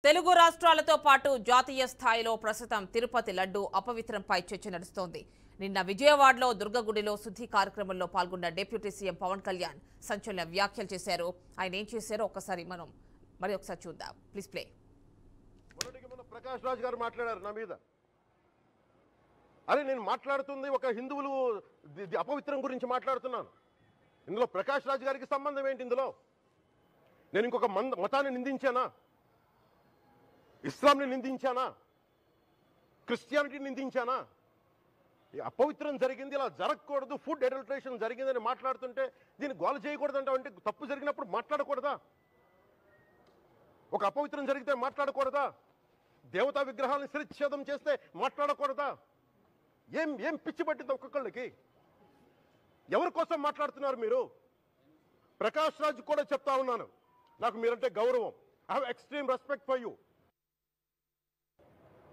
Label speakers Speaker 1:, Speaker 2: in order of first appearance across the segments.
Speaker 1: తెలుగు రాష్ట్రాలతో పాటు జాతీయ స్థాయిలో ప్రస్తుతం తిరుపతి లడ్డు అపవిత్రంపై చర్చ నడుస్తోంది. నిన్న విజయవాడలో దుర్గగుడిలో శుద్ధి కార్యక్రమంలో పాల్గొన్న డిప్యూటీ సీఎం పవన్ కళ్యాణ్ సంచలన వ్యాఖ్యలు చేశారు. ఆయన ఏం చేశారో ఒకసారి ఒకసారి చూద్దాం. Please play.
Speaker 2: ప్రకాష్ రాజ్ గారు మాట్లాడారు నా మీద. అరే నేను మాట్లాడుతుంది ఒక హిందువులు అపవిత్రం గురించి మాట్లాడుతున్నాను. ఇందులో ప్రకాష్ రాజ్ గారికి సంబంధం ఏంటి? ఇందులో నేను ఇంకొక మతాన్ని నిందించానా? ఇస్లాంని నిందించానా? క్రిస్టియానిటీని నిందించానా? అపవిత్రం జరిగింది, ఇలా జరగకూడదు, ఫుడ్ అడల్టరేషన్ జరిగిందని మాట్లాడుతుంటే దీన్ని గోల చేయకూడదు అంటే తప్పు జరిగినప్పుడు మాట్లాడకూడదా? ఒక అపవిత్రం జరిగితే మాట్లాడకూడదా? దేవతా విగ్రహాలను శిరచ్ఛేదం చేస్తే మాట్లాడకూడదా? ఏం పిచ్చి పట్టింది ఒక్కొక్కళ్ళకి? ఎవరి కోసం మాట్లాడుతున్నారు మీరు? ప్రకాష్ రాజ్ కూడా చెప్తా ఉన్నాను, నాకు మీరంటే గౌరవం. I have extreme respect for you.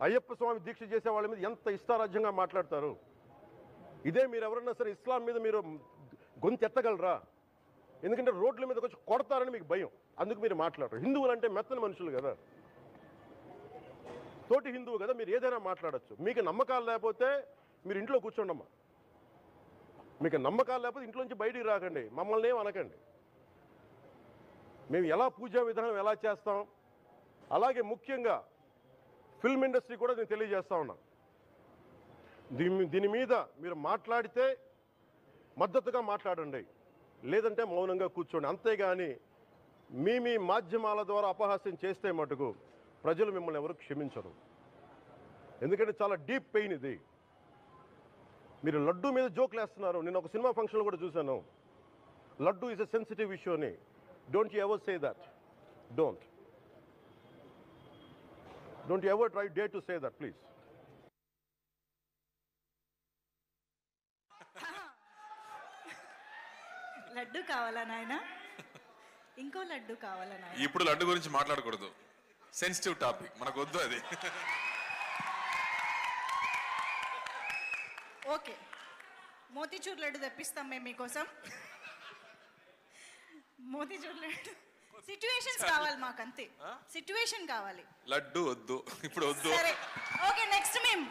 Speaker 2: Ayyappa Swami దీక్ష చేసే వాళ్ళ మీద ఎంత ఇష్టారాజ్యంగా మాట్లాడతారు. ఇదే మీరు ఎవరన్నా సరే ఇస్లాం మీద మీరు గొంతు ఎత్తగలరా? ఎందుకంటే రోడ్ల మీదకి వచ్చి కొడతారని మీకు భయం, అందుకు మీరు మాట్లాడరు. హిందువులు అంటే మెత్తని మనుషులు కదా, తోటి హిందువు కదా, మీరు ఏదైనా మాట్లాడచ్చు. మీకు నమ్మకాలు లేకపోతే మీరు ఇంట్లో కూర్చోండమ్మా. మీకు నమ్మకాలు లేకపోతే ఇంట్లోంచి బయటికి రాకండి, మమ్మల్ని ఏం అనకండి. మేము ఎలా పూజా విధానం ఎలా చేస్తాం, అలాగే ముఖ్యంగా ఫిల్మ్ ఇండస్ట్రీ కూడా నేను తెలియజేస్తా ఉన్నా. దీని మీద మీరు మాట్లాడితే మద్దతుగా మాట్లాడండి, లేదంటే మౌనంగా కూర్చోండి. అంతేగాని మీ మాధ్యమాల ద్వారా అపహాస్యం చేస్తే మటుకు ప్రజలు మిమ్మల్ని ఎవరు క్షమించరు. ఎందుకంటే చాలా డీప్ పెయిన్ ఇది. మీరు లడ్డు మీద జోక్లు వేస్తున్నారు. నేను ఒక సినిమా ఫంక్షన్లో కూడా చూశాను, laddu is a sensitive issue అని. Don't you ever say that. Don't you ever dare to say that, please.
Speaker 3: Laddu కావాలా నాయనా? ఇంకో లడ్డు కావాలా నాయనా?
Speaker 4: ఇప్పుడు లడ్డు గురించి మాట్లాడకూడదు, సెన్సిటివ్ టాపిక్, మనకు వద్దు అది.
Speaker 3: ఓకే, మోతీచూర్ లడ్డు తెప్పిస్తాం మేము మీకోసం. మోతీచూర్ లడ్డు సిచ్యువేషన్స్ కావాలి మాకు, అంతే. సిచ్యువేషన్ కావాలి,
Speaker 4: లడ్డు వద్దు, ఇప్పుడు వద్దు.
Speaker 3: సరే ఓకే, నెక్స్ట్ మేము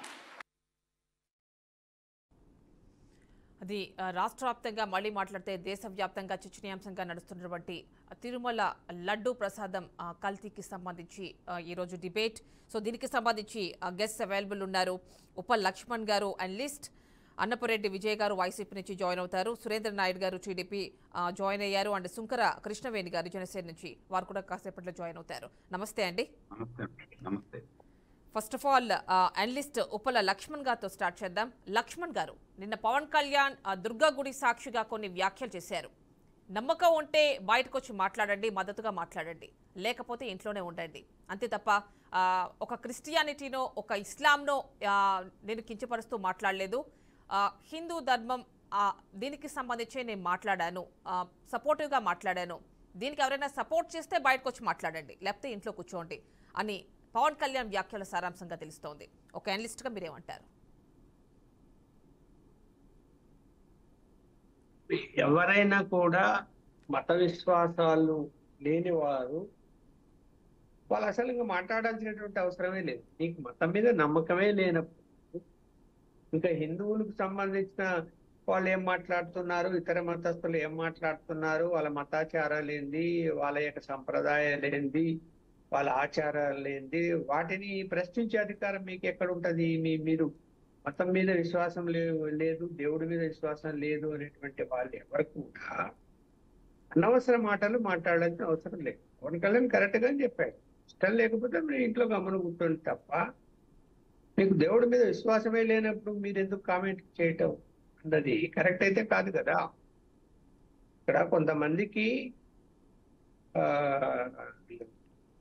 Speaker 1: అది రాష్ట్ర వ్యాప్తంగా మళ్ళీ మాట్లాడితే దేశవ్యాప్తంగా చర్చనీయాంశంగా నడుస్తున్నటువంటి తిరుమల లడ్డు ప్రసాదం కల్తీకి సంబంధించి ఈరోజు డిబేట్. సో దీనికి సంబంధించి గెస్ట్ అవైలబుల్ ఉన్నారు. ఉప లక్ష్మణ్ గారు అనలిస్ట్, అన్నపురెడ్డి విజయ్ గారు వైసీపీ నుంచి జాయిన్ అవుతారు, సురేంద్ర నాయుడు గారు టీడీపీ జాయిన్ అయ్యారు, అండ్ సుంకర కృష్ణవేణి గారు జనసేన నుంచి, వారు కూడా కాసేపట్లో జాయిన్ అవుతారు. నమస్తే అండి.
Speaker 5: నమస్తే.
Speaker 1: First of all analyst Upala Laxman గారితో స్టార్ట్ చేద్దాం. లక్ష్మణ్ గారు, నిన్న పవన్ కళ్యాణ్ దుర్గా గుడి సాక్షిగా కొన్ని వ్యాఖ్యలు చేశారు. నమ్మకం ఉంటే బయటకు వచ్చి మాట్లాడండి, మద్దతుగా మాట్లాడండి, లేకపోతే ఇంట్లోనే ఉండండి, అంతే తప్ప ఒక క్రిస్టియానిటీనో ఒక ఇస్లాంనో నేను కించపరుస్తూ మాట్లాడలేదు. హిందూ ధర్మం దీనికి సంబంధించి నేను మాట్లాడాను, సపోర్టివ్గా మాట్లాడాను. దీనికి ఎవరైనా సపోర్ట్ చేస్తే బయటకు వచ్చి మాట్లాడండి, లేకపోతే ఇంట్లో కూర్చోండి అని పవన్ కళ్యాణ్ వ్యాఖ్యల సారాంశంగా తెలుస్తోంది. ఒక అనలిస్ట్గా మీరేమంటారు?
Speaker 5: ఎవరైనా కూడా మత విశ్వాసాలు లేని వారు వాళ్ళు అసలు ఇంకా మాట్లాడాల్సినటువంటి అవసరమే లేదు. నీకు మతం మీద నమ్మకమే లేనప్పుడు ఇంకా హిందువులకు సంబంధించిన వాళ్ళు ఏం మాట్లాడుతున్నారు, ఇతర మతస్థులు ఏం మాట్లాడుతున్నారు, వాళ్ళ మతాచారాలు ఏంది, వాళ్ళ యొక్క సంప్రదాయాలు ఏంది, వాళ్ళ ఆచారాలు ఏంది, వాటిని ప్రశ్నించే అధికారం మీకు ఎక్కడ ఉంటుంది? మీరు మతం మీద విశ్వాసం లేదు, దేవుడి మీద విశ్వాసం లేదు అనేటువంటి వాళ్ళు ఎవరు కూడా అనవసర మాటలు మాట్లాడాల్సిన అవసరం లేదు. పవన్ కళ్యాణ్ కరెక్ట్ గా చెప్పాడు, ఇష్టం లేకపోతే మీరు ఇంట్లో గమనం కూర్చోండి తప్ప, మీకు దేవుడి మీద విశ్వాసమే లేనప్పుడు మీరు ఎందుకు కామెంట్ చేయటం అన్నది కరెక్ట్ అయితే కాదు కదా. ఇక్కడ కొంతమందికి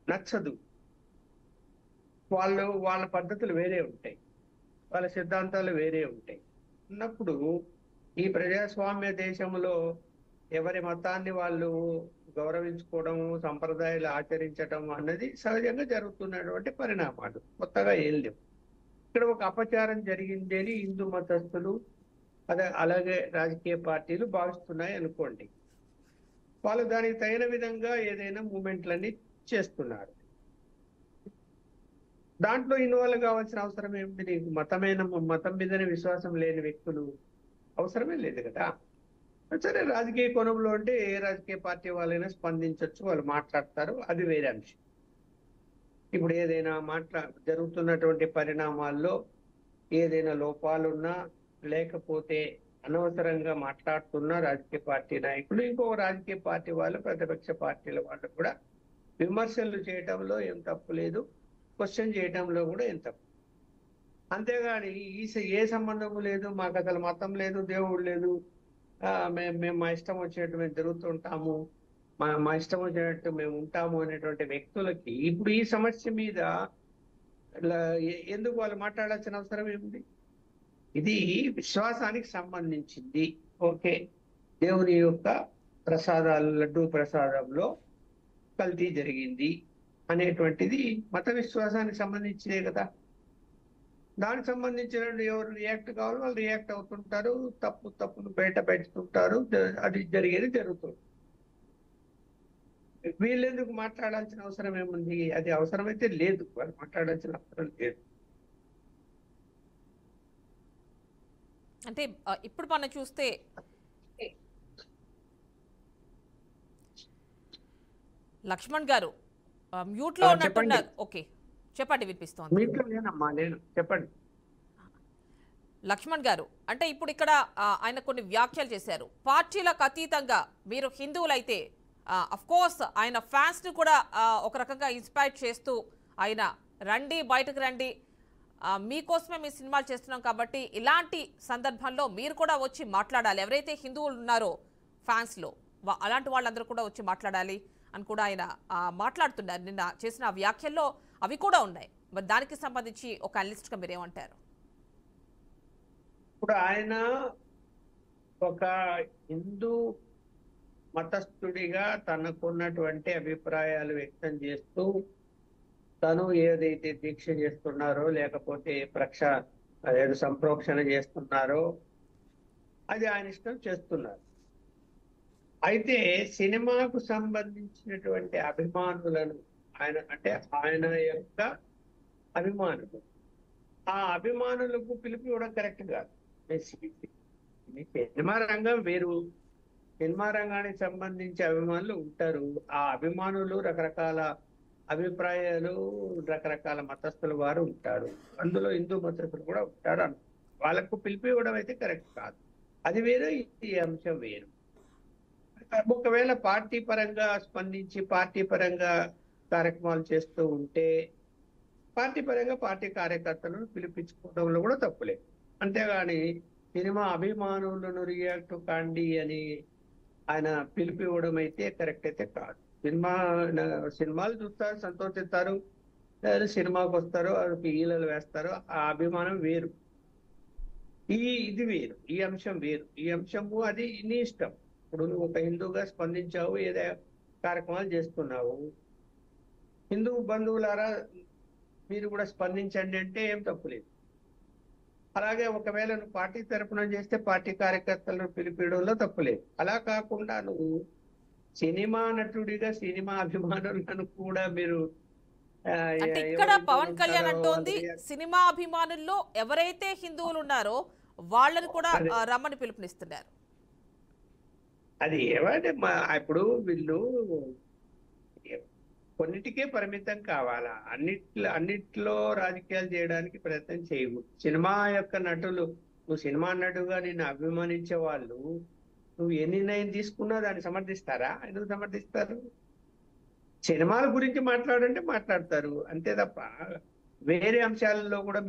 Speaker 5: నచ్చదు, వాళ్ళ పద్ధతులు వేరే ఉంటాయి, వాళ్ళ సిద్ధాంతాలు వేరే ఉంటాయి ఉన్నప్పుడు ఈ ప్రజాస్వామ్య దేశంలో ఎవరి మతాన్ని వాళ్ళు గౌరవించుకోవడం, సంప్రదాయాలు ఆచరించడం అన్నది సహజంగా జరుగుతున్నటువంటి పరిణామాలు, కొత్తగా ఏం లేవు. ఇక్కడ ఒక అపచారం జరిగింది అని హిందూ మతస్థులు అలాగే రాజకీయ పార్టీలు భావిస్తున్నాయి అనుకోండి. వాళ్ళు దానికి తగిన విధంగా ఏదైనా మూమెంట్లన్నీ చేస్తున్నారు. దాంట్లో ఇన్వాల్వ్ కావాల్సిన అవసరం ఏమిటి? నీకు మతం మీదనే విశ్వాసం లేని వ్యక్తులు అవసరమే లేదు కదా. సరే, రాజకీయ కోణంలో అంటే ఏ రాజకీయ పార్టీ వాళ్ళైనా స్పందించవచ్చు, వాళ్ళు మాట్లాడతారు, అది వేరే అంశం. ఇప్పుడు ఏదైనా జరుగుతున్నటువంటి పరిణామాల్లో ఏదైనా లోపాలున్నా లేకపోతే అనవసరంగా మాట్లాడుతున్న రాజకీయ పార్టీ నాయకులు, ఇంకో రాజకీయ పార్టీ వాళ్ళు, ప్రతిపక్ష పార్టీల వాళ్ళు కూడా విమర్శలు చేయటంలో ఏం తప్పు లేదు, క్వశ్చన్ చేయటంలో కూడా ఏం తప్పు. అంతేగాని ఏ సంబంధము లేదు, మాకు అసలు మతం లేదు, దేవుడు లేదు, మేము మా ఇష్టం వచ్చినట్టు మేము తిరుగుతుంటాము, మా ఇష్టం వచ్చినట్టు మేము ఉంటాము అనేటువంటి వ్యక్తులకి ఇప్పుడు ఈ సమస్య మీద ఎందుకు వాళ్ళు మాట్లాడాల్సిన అవసరం ఏముంది? ఇది విశ్వాసానికి సంబంధించింది. ఓకే, దేవుని యొక్క ప్రసాదాలు, లడ్డూ ప్రసాదంలో కల్తీ జరిగింది అనేటువంటిది మత విశ్వాసానికి సంబంధించినే కదా. దానికి సంబంధించిన ఎవరు రియాక్ట్ కావాలో వాళ్ళు రియాక్ట్ అవుతుంటారు, తప్పును బయట పెడుతుంటారు, అది జరిగేది జరుగుతుంది. వీళ్ళెందుకు మాట్లాడాల్సిన అవసరం ఏముంది? అది అవసరమైతే లేదు, వాళ్ళు మాట్లాడాల్సిన అవసరం లేదు.
Speaker 1: అంటే ఇప్పుడు మనం చూస్తే లక్ష్మణ్ గారు మ్యూట్ లో ఉన్నట్టున్నారు. ఓకే, చెప్పండి, వినిపిస్తోంది.
Speaker 5: మీట్లో నేనమ్మా, నేను చెప్పండి.
Speaker 1: లక్ష్మణ్ గారు, అంటే ఇప్పుడు ఇక్కడ ఆయన కొన్ని వ్యాఖ్యలు చేశారు. పార్టీలకు అతీతంగా మీరు హిందువులైతే అఫ్ కోర్స్ ఆయన ఫ్యాన్స్ ని కూడా ఒక రకంగా ఇన్స్పైర్ చేస్తూ ఆయన రండి, బయటకు రండి, మీకోసమే మీ సినిమాలు చేస్తున్నాం కాబట్టి ఇలాంటి సందర్భంలో మీరు కూడా వచ్చి మాట్లాడాలి, ఎవరైతే హిందువులు ఉన్నారో ఫ్యాన్స్లో అలాంటి వాళ్ళందరూ కూడా వచ్చి మాట్లాడాలి అని కూడా ఆయన మాట్లాడుతున్నారు. నిన్న చేసిన వ్యాఖ్యల్లో అవి కూడా ఉన్నాయి. మరి దానికి సంబంధించి ఒక అనలిస్ట్గా మీరేమంటారు?
Speaker 5: ఇప్పుడు ఆయన ఒక హిందూ మతస్థుడిగా తనకున్నటువంటి అభిప్రాయాలు వ్యక్తం చేస్తూ తను ఏదైతే దీక్ష చేస్తున్నారో లేకపోతే సంప్రోక్షణ చేస్తున్నారో అది ఆయన ఇష్టం చేస్తున్నారు. అయితే సినిమాకు సంబంధించినటువంటి అభిమానులను ఆయన యొక్క అభిమానులు, ఆ అభిమానులకు పిలుపు ఇవ్వడం కరెక్ట్ కాదు. సినిమా రంగం వేరు, సినిమా రంగానికి సంబంధించి అభిమానులు ఉంటారు. ఆ అభిమానులు రకరకాల అభిప్రాయాలు, రకరకాల మతస్థుల వారు ఉంటారు, అందులో హిందూ మతస్థులు కూడా ఉంటారు. వాళ్ళకు పిలిపి ఇవ్వడం అయితే కరెక్ట్ కాదు, అది వేరు, ఈ అంశం వేరు. ఒకవేళ పార్టీ పరంగా స్పందించి పార్టీ పరంగా కార్యక్రమాలు చేస్తూ ఉంటే పార్టీ పరంగా పార్టీ కార్యకర్తలను పిలిపించుకోవడంలో కూడా తప్పులేదు. అంతేగాని సినిమా అభిమానులను రియాక్ట్ కాండి అని ఆయన పిలిపి ఇవ్వడం అయితే కరెక్ట్ అయితే కాదు. సినిమాలు చూస్తారు, సంతోషిస్తారు, సినిమాకి వస్తారు, ఈలలు వేస్తారు, ఆ అభిమానం వేరు, ఇది వేరు, ఈ అంశం వేరు. ఈ అంశము అది నీ ఇష్టం. ఇప్పుడు నువ్వు ఒక హిందూగా స్పందించావు, ఏదో కార్యక్రమాలు చేస్తున్నావు, హిందూ బంధువులారా మీరు కూడా స్పందించండి అంటే ఏం తప్పులేదు. అలాగే ఒకవేళ నువ్వు పార్టీ తరపున చేస్తే పార్టీ కార్యకర్తలను పిలిపించడంలో తప్పులేదు. అలా కాకుండా నువ్వు సినిమా నటుడిగా సినిమా అభిమానులను కూడా మీరు
Speaker 1: అంటే ఇక్కడ పవన్ కళ్యాణ్ అంటోంది సినిమా అభిమానుల్లో ఎవరైతే హిందువులు ఉన్నారో వాళ్ళని కూడా రమ్మని పిలుపునిస్తున్నారు.
Speaker 5: అది ఏమంటే ఇప్పుడు వీళ్ళు కొన్నిటికే పరిమితం కావాలా, అన్నిట్లో రాజకీయాలు చేయడానికి ప్రయత్నం చేయవు. సినిమా యొక్క నటులు, నువ్వు సినిమా నటుగా నిన్ను అభిమానించే వాళ్ళు నువ్వు ఎన్ని నిర్ణయం తీసుకున్నా దాన్ని సమర్థిస్తారా? ఎందుకు సమర్థిస్తారు? సినిమాల గురించి మాట్లాడంటే మాట్లాడతారు అంతే తప్ప వేరే అంశాలలో కూడా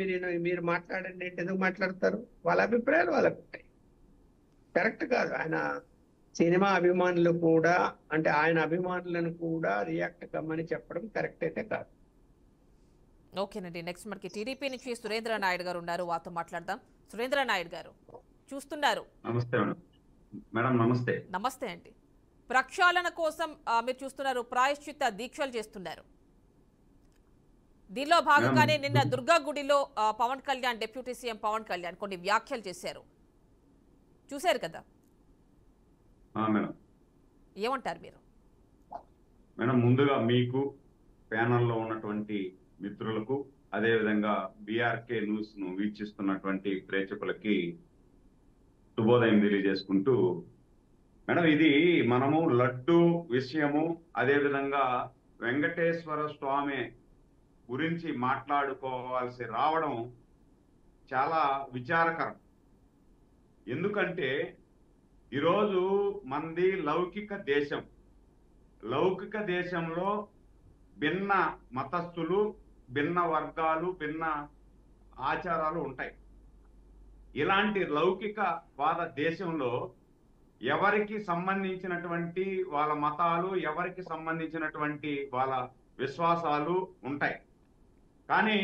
Speaker 5: మీరు మాట్లాడండి అంటే ఎందుకు మాట్లాడతారు? వాళ్ళ అభిప్రాయాలు వాళ్ళకు ఉంటాయి, కరెక్ట్ కాదు. ఆయన సినిమా అభిమానులు కూడా ఆయన అభిమానులను కూడా రియాక్ట్ కమ్మని చెప్పడం కరెక్ట్ అయితే కాదు.
Speaker 1: ఓకేనండి, నెక్స్ట్ మనకి టీడీపీ నుంచి సురేంద్ర నాయుడు గారు ఉన్నారు, వారితో మాట్లాడదాం. సురేంద్ర నాయుడు గారు చూస్తున్నారు.
Speaker 6: నమస్తే మేడం. నమస్తే.
Speaker 1: నమస్తే అండి. ప్రక్షాళన కోసం మీరు చూస్తున్నారు, ప్రాయశ్చిత్త దీక్షలు చేస్తున్నారు. దీనిలో భాగంగానే నిన్న దుర్గా గుడిలో పవన్ కళ్యాణ్, డిప్యూటీ సీఎం పవన్ కళ్యాణ్ కొన్ని వ్యాఖ్యలు చేశారు, చూశారు కదా, ఏమంటారు మీరు?
Speaker 6: మేడం, ముందుగా మీకు ప్యానల్లో ఉన్నటువంటి మిత్రులకు అదేవిధంగా బీఆర్కే న్యూస్ ను వీక్షిస్తున్నటువంటి ప్రేక్షకులకి శుభోదయం తెలియజేసుకుంటూ, మేడం ఇది మనము లడ్డు విషయము అదేవిధంగా వెంకటేశ్వర స్వామి గురించి మాట్లాడుకోవాల్సి రావడం చాలా విచారకరం. ఎందుకంటే ఈరోజు మనది లౌకిక దేశం. లౌకిక దేశంలో భిన్న మతస్థులు, భిన్న వర్గాలు, భిన్న ఆచారాలు ఉంటాయి. ఇలాంటి లౌకికవాద దేశంలో ఎవరికి సంబంధించినటువంటి వాళ్ళ మతాలు, ఎవరికి సంబంధించినటువంటి వాళ్ళ విశ్వాసాలు ఉంటాయి. కానీ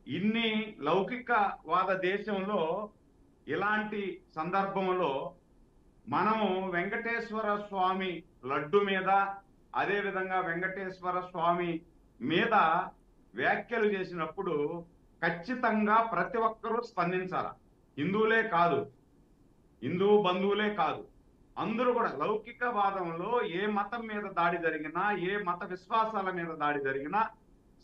Speaker 6: ఇన్ని లౌకికవాద దేశంలో ఇలాంటి సందర్భంలో మనము వెంకటేశ్వర స్వామి లడ్డు మీద, అదేవిధంగా వెంకటేశ్వర స్వామి మీద వ్యాఖ్యలు చేసినప్పుడు ఖచ్చితంగా ప్రతి ఒక్కరూ స్పందించాలి. హిందువులే కాదు, హిందూ బంధువులే కాదు, అందరూ కూడా లౌకికవాదంలో ఏ మతం మీద దాడి జరిగినా, ఏ మత విశ్వాసాల మీద దాడి జరిగినా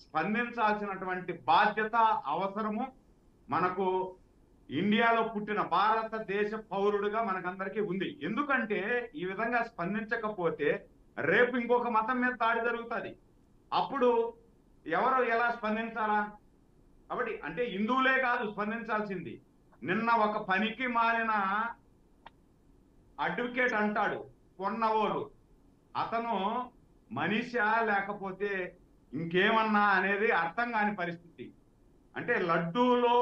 Speaker 6: స్పందించాల్సినటువంటి బాధ్యత, అవసరము మనకు ఇండియాలో పుట్టిన భారతదేశ పౌరుడుగా మనకందరికీ ఉంది. ఎందుకంటే ఈ విధంగా స్పందించకపోతే రేపు ఇంకొక మతం మీద దాడి జరుగుతుంది. అప్పుడు ఎవరు ఎలా స్పందించాలా? కాబట్టి అంటే హిందువులే కాదు స్పందించాల్సింది. నిన్న ఒక పనికి మాలిన అడ్వకేట్ అంటాడు కొన్నవోలు, అతను మనిషా లేకపోతే ఇంకేమన్నా అనేది అర్థం కాని పరిస్థితి. అంటే లడ్డూలో,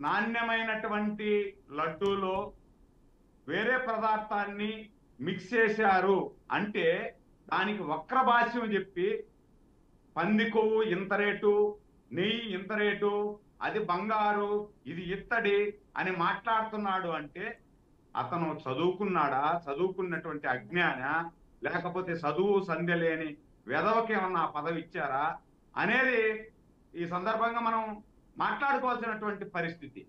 Speaker 6: నాణ్యమైనటువంటి లడ్డూలో వేరే పదార్థాన్ని మిక్స్ చేశారు అంటే దానికి వక్ర భాష్యం చెప్పి పంది కొవ్వు ఇంత రేటు, నెయ్యి ఇంత రేటు, అది బంగారు, ఇది ఇత్తడి అని మాట్లాడుతున్నాడు అంటే అతను చదువుకున్నాడా, చదువుకున్నటువంటి అజ్ఞాన, లేకపోతే చదువు సంధ్య లేని వెధవకి ఏమన్నా పదవి ఇచ్చారా అనేది ఈ సందర్భంగా మనం మాట్లాడుకోవాల్సినటువంటి పరిస్థితి.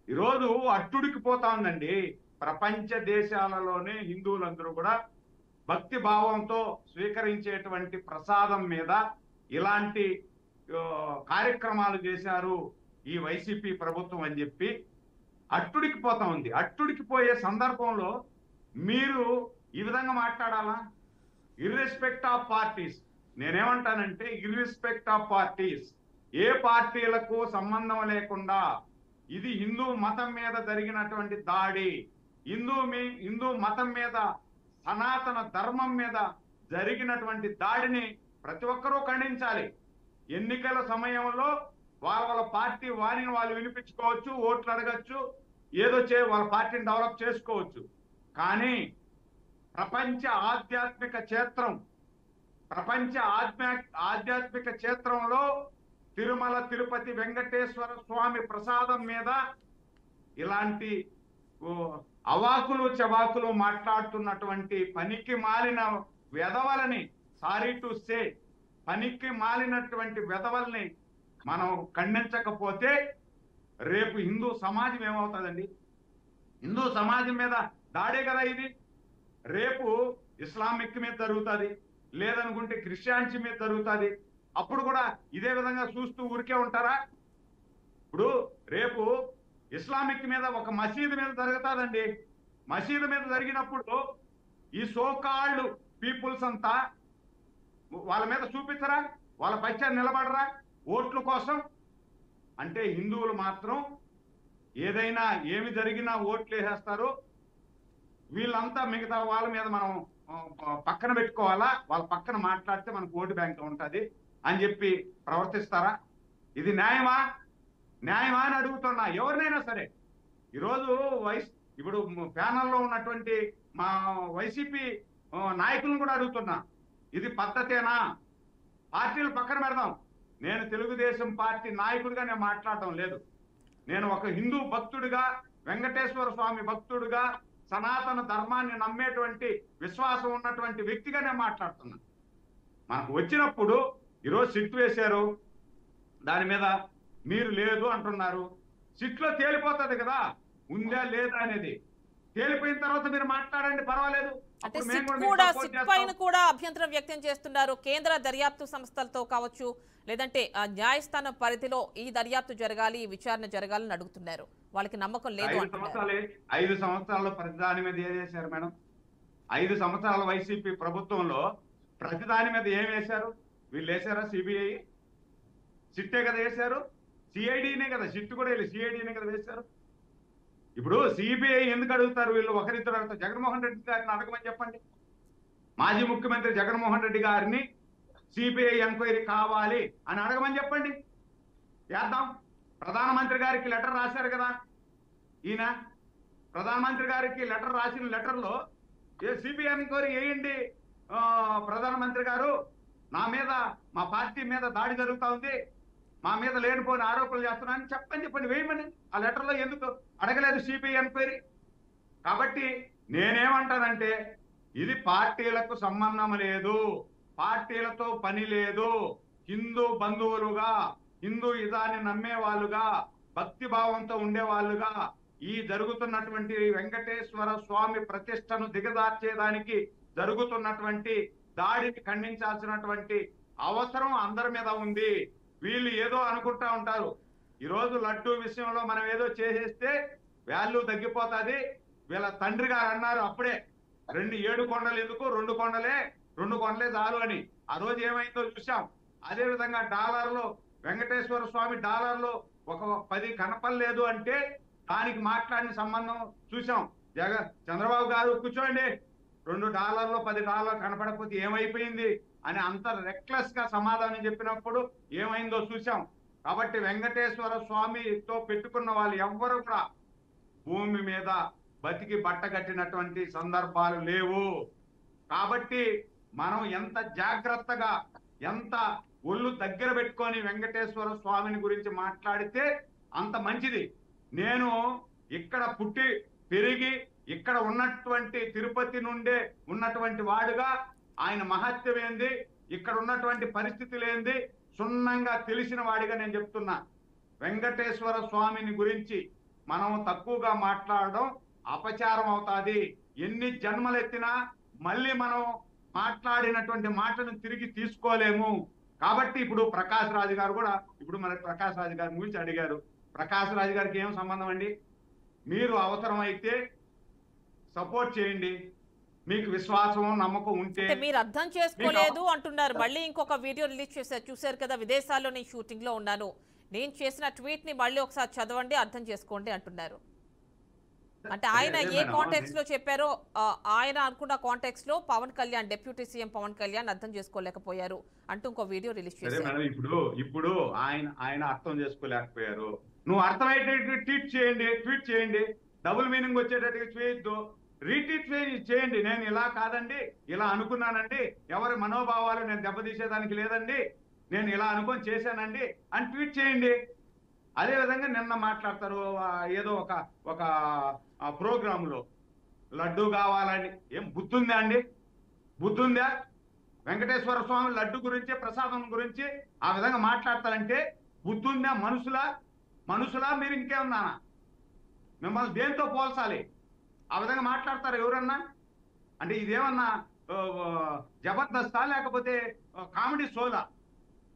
Speaker 6: ఈరోజు అట్టుడికి పోతా ఉందండి. ప్రపంచ దేశాలలోనే హిందువులందరూ కూడా భక్తి భావంతో స్వీకరించేటువంటి ప్రసాదం మీద ఇలాంటి కార్యక్రమాలు చేశారు ఈ వైసీపీ ప్రభుత్వం అని చెప్పి అట్టుడికి పోతా ఉంది. అట్టుడికి పోయే సందర్భంలో మీరు ఈ విధంగా మాట్లాడాలా? ఇర్రెస్పెక్ట్ ఆఫ్ పార్టీస్, నేనేమంటానంటే ఇర్రెస్పెక్ట్ ఆఫ్ పార్టీస్, ఏ పార్టీలకు సంబంధం లేకుండా ఇది హిందూ మతం మీద జరిగినటువంటి దాడి, హిందూ మతం మీద, సనాతన ధర్మం మీద జరిగినటువంటి దాడిని ప్రతి ఒక్కరూ ఖండించాలి. ఎన్నికల సమయంలో వాళ్ళ పార్టీ వాణిని వాళ్ళు వినిపించుకోవచ్చు, ఓట్లు అడగచ్చు, ఏదో వాళ్ళ పార్టీని డెవలప్ చేసుకోవచ్చు. కానీ ప్రపంచ ఆధ్యాత్మిక క్షేత్రంలో తిరుమల తిరుపతి వెంకటేశ్వర స్వామి ప్రసాదం మీద ఇలాంటి అవాకులు చవాకులు మాట్లాడుతున్నటువంటి పనికి మాలిన వెధవలని, సారీ టు సే, పనికి మాలినటువంటి వెధవల్ని మనం ఖండించకపోతే రేపు హిందూ సమాజం ఏమవుతుందండి? హిందూ సమాజం మీద దాడే కదా ఇది. రేపు ఇస్లామిక్ మీద జరుగుతుంది, లేదనుకుంటే క్రిస్టియానిటీ మీద జరుగుతుంది. అప్పుడు కూడా ఇదే విధంగా చూస్తూ ఊరికే ఉంటారా? ఇప్పుడు రేపు ఇస్లామిక్ మీద ఒక మసీదు మీద జరుగుతుందండి. మసీదు మీద జరిగినప్పుడు ఈ సోకాళ్ళు పీపుల్స్ అంతా వాళ్ళ మీద చూపించరా? వాళ్ళ పక్షాన్ని నిలబడరా ఓట్ల కోసం? అంటే హిందువులు మాత్రం ఏదైనా ఏమి జరిగినా ఓట్లు వేసేస్తారు. వీళ్ళంతా మిగతా వాళ్ళ మీద మనం పక్కన పెట్టుకోవాలా, వాళ్ళ పక్కన మాట్లాడితే మనకు ఓటు బ్యాంక్ ఉంటుంది అని చెప్పి ప్రవర్తిస్తారా? ఇది న్యాయమా? న్యాయమా అని అడుగుతున్నా ఎవరినైనా సరే. ఈరోజు ఇప్పుడు ప్యానల్లో ఉన్నటువంటి మా వైసీపీ నాయకులను కూడా అడుగుతున్నా, ఇది పద్ధతేనా? పార్టీలు పక్కన పెడదాం. నేను తెలుగుదేశం పార్టీ నాయకుడిగా నేను మాట్లాడటం లేదు. నేను ఒక హిందూ భక్తుడిగా, వెంకటేశ్వర స్వామి భక్తుడిగా, సనాతన ధర్మాన్ని నమ్మేటువంటి విశ్వాసం ఉన్నటువంటి వ్యక్తిగా నేను మాట్లాడుతున్నాను. మనకు వచ్చినప్పుడు ఈరోజు సిట్ వేశారు, దాని మీద మీరు లేదు అంటున్నారు. సిట్లో తేలిపోతుంది కదా ఉందా లేదా అనేది. తేలిపోయిన తర్వాత మీరు మాట్లాడండి, పర్వాలేదు.
Speaker 1: అంటే
Speaker 6: అప్పుడు మేము
Speaker 1: సిట్
Speaker 6: కూడా మీకు
Speaker 1: కూడా
Speaker 6: support
Speaker 1: సిట్ పైన
Speaker 6: చేస్తాం.
Speaker 1: కూడా అభ్యంతరం వ్యక్తం చేస్తున్నారు. కేంద్ర దర్యాప్తు సంస్థలతో కావచ్చు, లేదంటే న్యాయస్థానం పరిధిలో ఈ దర్యాప్తు జరగాలి, ఈ విచారణ జరగాలని అడుగుతున్నారు. వాళ్ళకి నమ్మకం లేదు
Speaker 6: 5
Speaker 1: అంటున్నారు.
Speaker 6: సంవత్సరాలు 5 సంవత్సరాల్లో ప్రతి దాని మీద ఏం చేశారు మేడం? 5 సంవత్సరాల వైసీపీ ప్రభుత్వంలో ప్రతి దాని మీద ఏం వేశారు? వీళ్ళు వేశారా? సిబిఐ సిట్టే కదా వేశారు, సిఐడినే కదా, సిట్ కూడా సిఐడినే కదా వేశారు. ఇప్పుడు సిబిఐ ఎందుకు అడుగుతారు వీళ్ళు? ఒకరిద్దరు అడుగుతారు. జగన్మోహన్ రెడ్డి గారిని అడగమని చెప్పండి. మాజీ ముఖ్యమంత్రి జగన్మోహన్ రెడ్డి గారిని సిబిఐ ఎంక్వైరీ కావాలి అని అడగమని చెప్పండి, చేద్దాం. ప్రధానమంత్రి గారికి లెటర్ రాశారు కదా ఈయన. ప్రధానమంత్రి గారికి లెటర్ రాసిన లెటర్లో సిబిఐ ఎంక్వైరీ వేయండి ప్రధానమంత్రి గారు, నా మీద మా పార్టీ మీద దాడి జరుగుతా ఉంది, మా మీద లేనిపోయిన ఆరోపణలు చేస్తున్నారని చెప్పండి, వేయమని. ఆ లెటర్లో ఎందుకు అడగలేదు సిబిఐ ఎంక్వైరీ? కాబట్టి నేనేమంటానంటే ఇది పార్టీలకు సంబంధం లేదు, పార్టీలతో పని లేదు. హిందూ బంధువులుగా, హిందూ ఇదాన్ని నమ్మే వాళ్ళుగా, భక్తి భావంతో ఉండేవాళ్ళుగా ఈ జరుగుతున్నటువంటి వెంకటేశ్వర స్వామి ప్రతిష్టను దిగదార్చేదానికి జరుగుతున్నటువంటి దాడిని ఖండించాల్సినటువంటి అవసరం అందరి మీద ఉంది. వీళ్ళు ఏదో అనుకుంటా ఉంటారు. ఈరోజు లడ్డూ విషయంలో మనం ఏదో చేసేస్తే వాల్యూ తగ్గిపోతుంది. వీళ్ళ తండ్రి గారు అన్నారు అప్పుడే, 7 కొండలు ఎందుకు, 2 కొండలే చాలు అని. ఆ రోజు ఏమైందో చూసాం. అదే విధంగా డాలర్లో వెంకటేశ్వర స్వామి డాలర్లో ఒక 10 కనపడలేదు అంటే దానికి మాట్లాడిన సంబంధం చూసాం. చంద్రబాబు గారు కూర్చోండి, $2 $10 కనపడకపోతే ఏమైపోయింది అని అంత రెక్లెస్ గా సమాధానం చెప్పినప్పుడు ఏమైందో చూసాం. కాబట్టి వెంకటేశ్వర స్వామితో పెట్టుకున్న వాళ్ళు ఎవ్వరు కూడా భూమి మీద బతికి బట్టగట్టినటువంటి సందర్భాలు లేవు. కాబట్టి మనం ఎంత జాగ్రత్తగా, ఎంత ఒళ్ళు దగ్గర పెట్టుకొని వెంకటేశ్వర స్వామిని గురించి మాట్లాడితే అంత మంచిది. నేను ఇక్కడ పుట్టి పెరిగి ఇక్కడ ఉన్నటువంటి తిరుపతి నుండే ఉన్నటువంటి వాడుగా ఆయన మహత్యం ఏంది, ఇక్కడ ఉన్నటువంటి పరిస్థితులు ఏంది క్షుణ్ణంగా తెలిసిన వాడిగా నేను చెప్తున్నా. వెంకటేశ్వర స్వామిని గురించి మనం తక్కువగా మాట్లాడడం అపచారం అవుతాది. ఎన్ని జన్మలెత్తినా మళ్ళీ మనం మాట్లాడినటువంటి మాటను తిరిగి తీసుకోలేము. కాబట్టి ఇప్పుడు ప్రకాష్ రాజు గారు కూడా, ఇప్పుడు మన ప్రకాష్ రాజు గారి గురించి అడిగారు. ప్రకాష్ రాజు గారికి ఏం సంబంధం అండి? మీరు అవసరమైతే సపోర్ట్ చేయండి, మీకు విశ్వాసం నమ్మకం ఉంటే.
Speaker 1: మీరు అర్థం చేసుకోలేదు అంటున్నారు. మళ్ళీ ఇంకొక వీడియో రిలీజ్ చేశారు, చూశారు కదా, విదేశాల్లో నేను షూటింగ్ లో ఉన్నాను, నేను చేసిన ట్వీట్ ని మళ్ళీ ఒకసారి చదవండి, అర్థం చేసుకోండి అంటున్నారు. అంటే ఆయన ఏ కాంటెక్స్ట్ లో చెప్పారో, ఆయన అనుకున్న కాంటెక్స్ట్ లో పవన్ కళ్యాణ్, డిప్యూటీ సీఎం పవన్ కళ్యాణ్ అర్థం చేసుకోలేకపోయారు అంటూ ఇంకో వీడియో రిలీజ్ చేశారు.
Speaker 6: ఇప్పుడు ఆయన అర్థం చేసుకోలేకపోయారు. నువ్వు అర్థమయ్యేటట్టు ట్వీట్ చేయండి, డబుల్ మీనింగ్ వచ్చేటట్టుగా చేయొద్దు, రీట్వీట్ చేయండి. నేను ఇలా కాదండి, ఇలా అనుకున్నానండి, ఎవరి మనోభావాలు నేను దెబ్బతీసేదానికి లేదండి, నేను ఇలా అనుకొని చేశానండి అని ట్వీట్ చేయండి. అదే విధంగా నిన్న మాట్లాడతారు ఏదో ఒక ప్రోగ్రాంలో లడ్డు కావాలని. ఏం బుద్ధుందా అండి? బుద్ధుందా? వెంకటేశ్వర స్వామి లడ్డు గురించి, ప్రసాదం గురించి ఆ విధంగా మాట్లాడతారంటే బుద్ధుందా? మనుషులా మీరు ఇంకేమన్నా? మిమ్మల్ని దేంతో పోల్చాలి? ఆ విధంగా మాట్లాడతారు ఎవరన్నా? అంటే ఇదేమన్నా జబర్దస్తా లేకపోతే కామెడీ షోలా?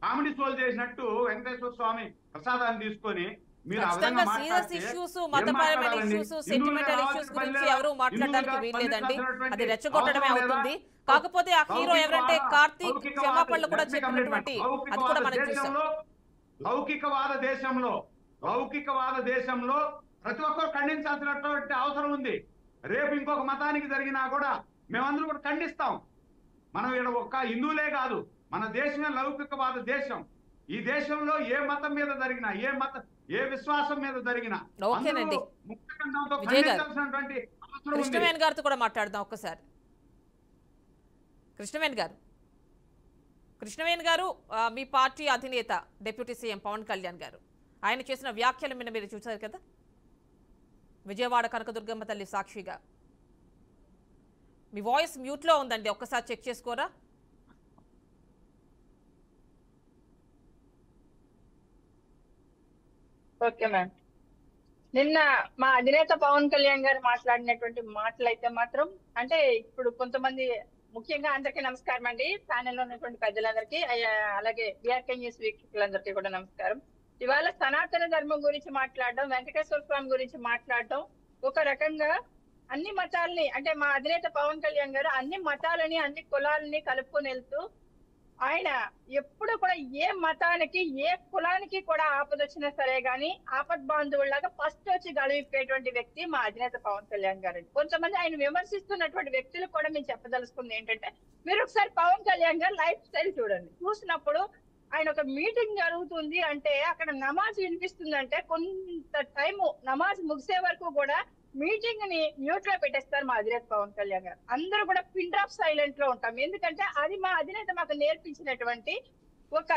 Speaker 6: కామెడీ షోలు చేసినట్టు వెంకటేశ్వర స్వామి ప్రసాదాన్ని తీసుకొని మీరు ఆ విధంగా
Speaker 1: సీరియస్ ఇష్యూస్, మతపరమైన ఇష్యూస్, సెంటిమెంటల్ ఇష్యూస్ గురించి ఎవరు మాట్లాడడానికి వీల్లేదండి. అది రెచ్చగొట్టడమే అవుతుంది. కాకపోతే ఆ హీరో ఎవరంటే కార్తీక్ క్షమాపణలు కూడా చెప్పినటువంటి అది కూడా మనం చూసాం.
Speaker 6: లౌకికవాద దేశంలో ప్రతి ఒక్కరు ఖండించాల్సినటువంటి అవసరం ఉంది. రేపు ఇంకొక మతానికి జరిగినా కూడా మేమందరూ కూడా ఖండిస్తాం. మనం ఇక్కడ ఒక్క హిందువులే కాదు, మన దేశమే లౌకికవాద దేశం. ఈ దేశంలో ఏ మతం మీద జరిగినా, ఏ విశ్వాసం మీద జరిగినా
Speaker 1: కృష్ణవేణి గారితో కూడా మాట్లాడదాం ఒక్కసారి. కృష్ణవేణి గారు, మీ పార్టీ అధినేత డిప్యూటీ సీఎం పవన్ కళ్యాణ్ గారు ఆయన చేసిన వ్యాఖ్యల మీద మీరు చూశారు కదా, విజయవాడ కనకదుర్గమ్మ తల్లి సాక్షిగా. మీ వాయిస్ మ్యూట్ లో ఉందండి, ఒక్కసారి చెక్ చేసుకోరా?
Speaker 7: Okay ma'am. నిన్న మా అధినేత పవన్ కళ్యాణ్ గారు మాట్లాడినటువంటి మాటలు అయితే మాత్రం అంటే ఇప్పుడు కొంతమంది ముఖ్యంగా అందరికీ నమస్కారం అండి, ప్యానెల్లో ఉన్నటువంటి పెద్దలందరికీ అలాగే బీఆర్కే న్యూస్ వీక్షకులందరికీ కూడా నమస్కారం. ఇవాళ సనాతన ధర్మం గురించి మాట్లాడడం, వెంకటేశ్వర స్వామి గురించి మాట్లాడడం, ఒక రకంగా అన్ని మతాలని అంటే మా అధినేత పవన్ కళ్యాణ్ గారు అన్ని మతాలని అన్ని కులాలని కలుపుకొని వెళ్తూ ఆయన ఎప్పుడు కూడా ఏ మతానికి ఏ కులానికి కూడా ఆపదొచ్చినా సరే గాని ఆపద్ బాంధవుల్లాగా ఫస్ట్ వచ్చి గళవిప్పేటువంటి వ్యక్తి మా అధినేత పవన్ కళ్యాణ్ గారు. కొంతమంది ఆయన విమర్శిస్తున్నటువంటి వ్యక్తులు కూడా మేము చెప్పదలుచుకుంది ఏంటంటే, మీరు ఒకసారి పవన్ కళ్యాణ్ గారు లైఫ్ స్టైల్ చూడండి. చూసినప్పుడు ఆయన ఒక మీటింగ్ జరుగుతుంది అంటే అక్కడ నమాజ్ వినిపిస్తుందంటే కొంత టైము నమాజ్ ముగిసే వరకు కూడా మీటింగ్ ని మ్యూట్ లో పెట్టేస్తారు మా అధినేత పవన్ కళ్యాణ్ గారు. అందరూ కూడా పిన్ డ్రాప్ సైలెంట్ లో ఉంటాం, ఎందుకంటే అది మా అధినేత మాకు నేర్పించినటువంటి ఒక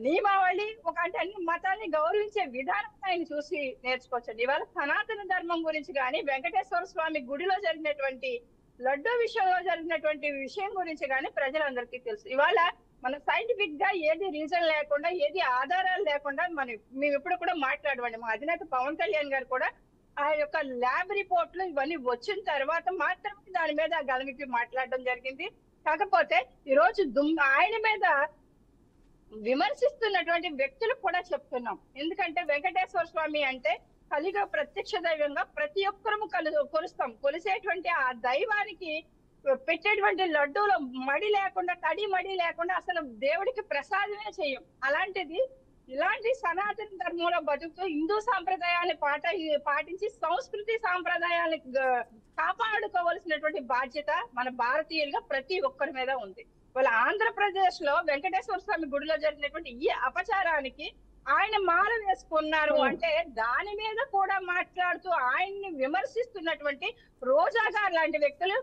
Speaker 7: నియమావళి, ఒక అంటే అన్ని మతాల్ని గౌరవించే విధానం ఆయన చూసి నేర్చుకోవచ్చండి. ఇవాళ సనాతన ధర్మం గురించి కానీ వెంకటేశ్వర స్వామి గుడిలో జరిగినటువంటి లడ్డూ విషయంలో జరిగినటువంటి విషయం గురించి కానీ ప్రజలందరికీ తెలుసు. ఇవాళ మన సైంటిఫిక్ గా ఏది రీజన్ లేకుండా ఏది ఆధారాలు లేకుండా మేము ఎప్పుడు కూడా మాట్లాడమండి. మా అధినేత పవన్ కళ్యాణ్ గారు కూడా ఆ యొక్క ల్యాబ్ రిపోర్ట్లు ఇవన్నీ వచ్చిన తర్వాత మాత్రమే దాని మీద గలమిప్పి మాట్లాడడం జరిగింది. కాకపోతే ఈ రోజు ఆయన మీద విమర్శిస్తున్నటువంటి వ్యక్తులు కూడా చెప్తున్నాం, ఎందుకంటే వెంకటేశ్వర స్వామి అంటే కలిగా ప్రత్యక్ష దైవంగా ప్రతి ఒక్కరము కొలుస్తాం. కొలిసేటువంటి ఆ దైవానికి పెట్టేటువంటి లడ్డూలో మడి లేకుండా తడి మడి లేకుండా అసలు దేవుడికి ప్రసాదమే చేయం. అలాంటిది ఇలాంటి సనాతన ధర్మంలో బతుకుతూ హిందూ సాంప్రదాయాన్ని పాటించి సంస్కృతి సాంప్రదాయాన్ని కాపాడుకోవాల్సినటువంటి బాధ్యత మన భారతీయులుగా ప్రతి ఒక్కరి మీద ఉంది. వాళ్ళ ఆంధ్రప్రదేశ్ లో వెంకటేశ్వర స్వామి గుడిలో జరిగినటువంటి ఈ అపచారానికి ఆయన మాల వేసుకున్నారు అంటే దాని మీద కూడా మాట్లాడుతూ ఆయన్ని విమర్శిస్తున్నటువంటి రోజా గారు లాంటి వ్యక్తులు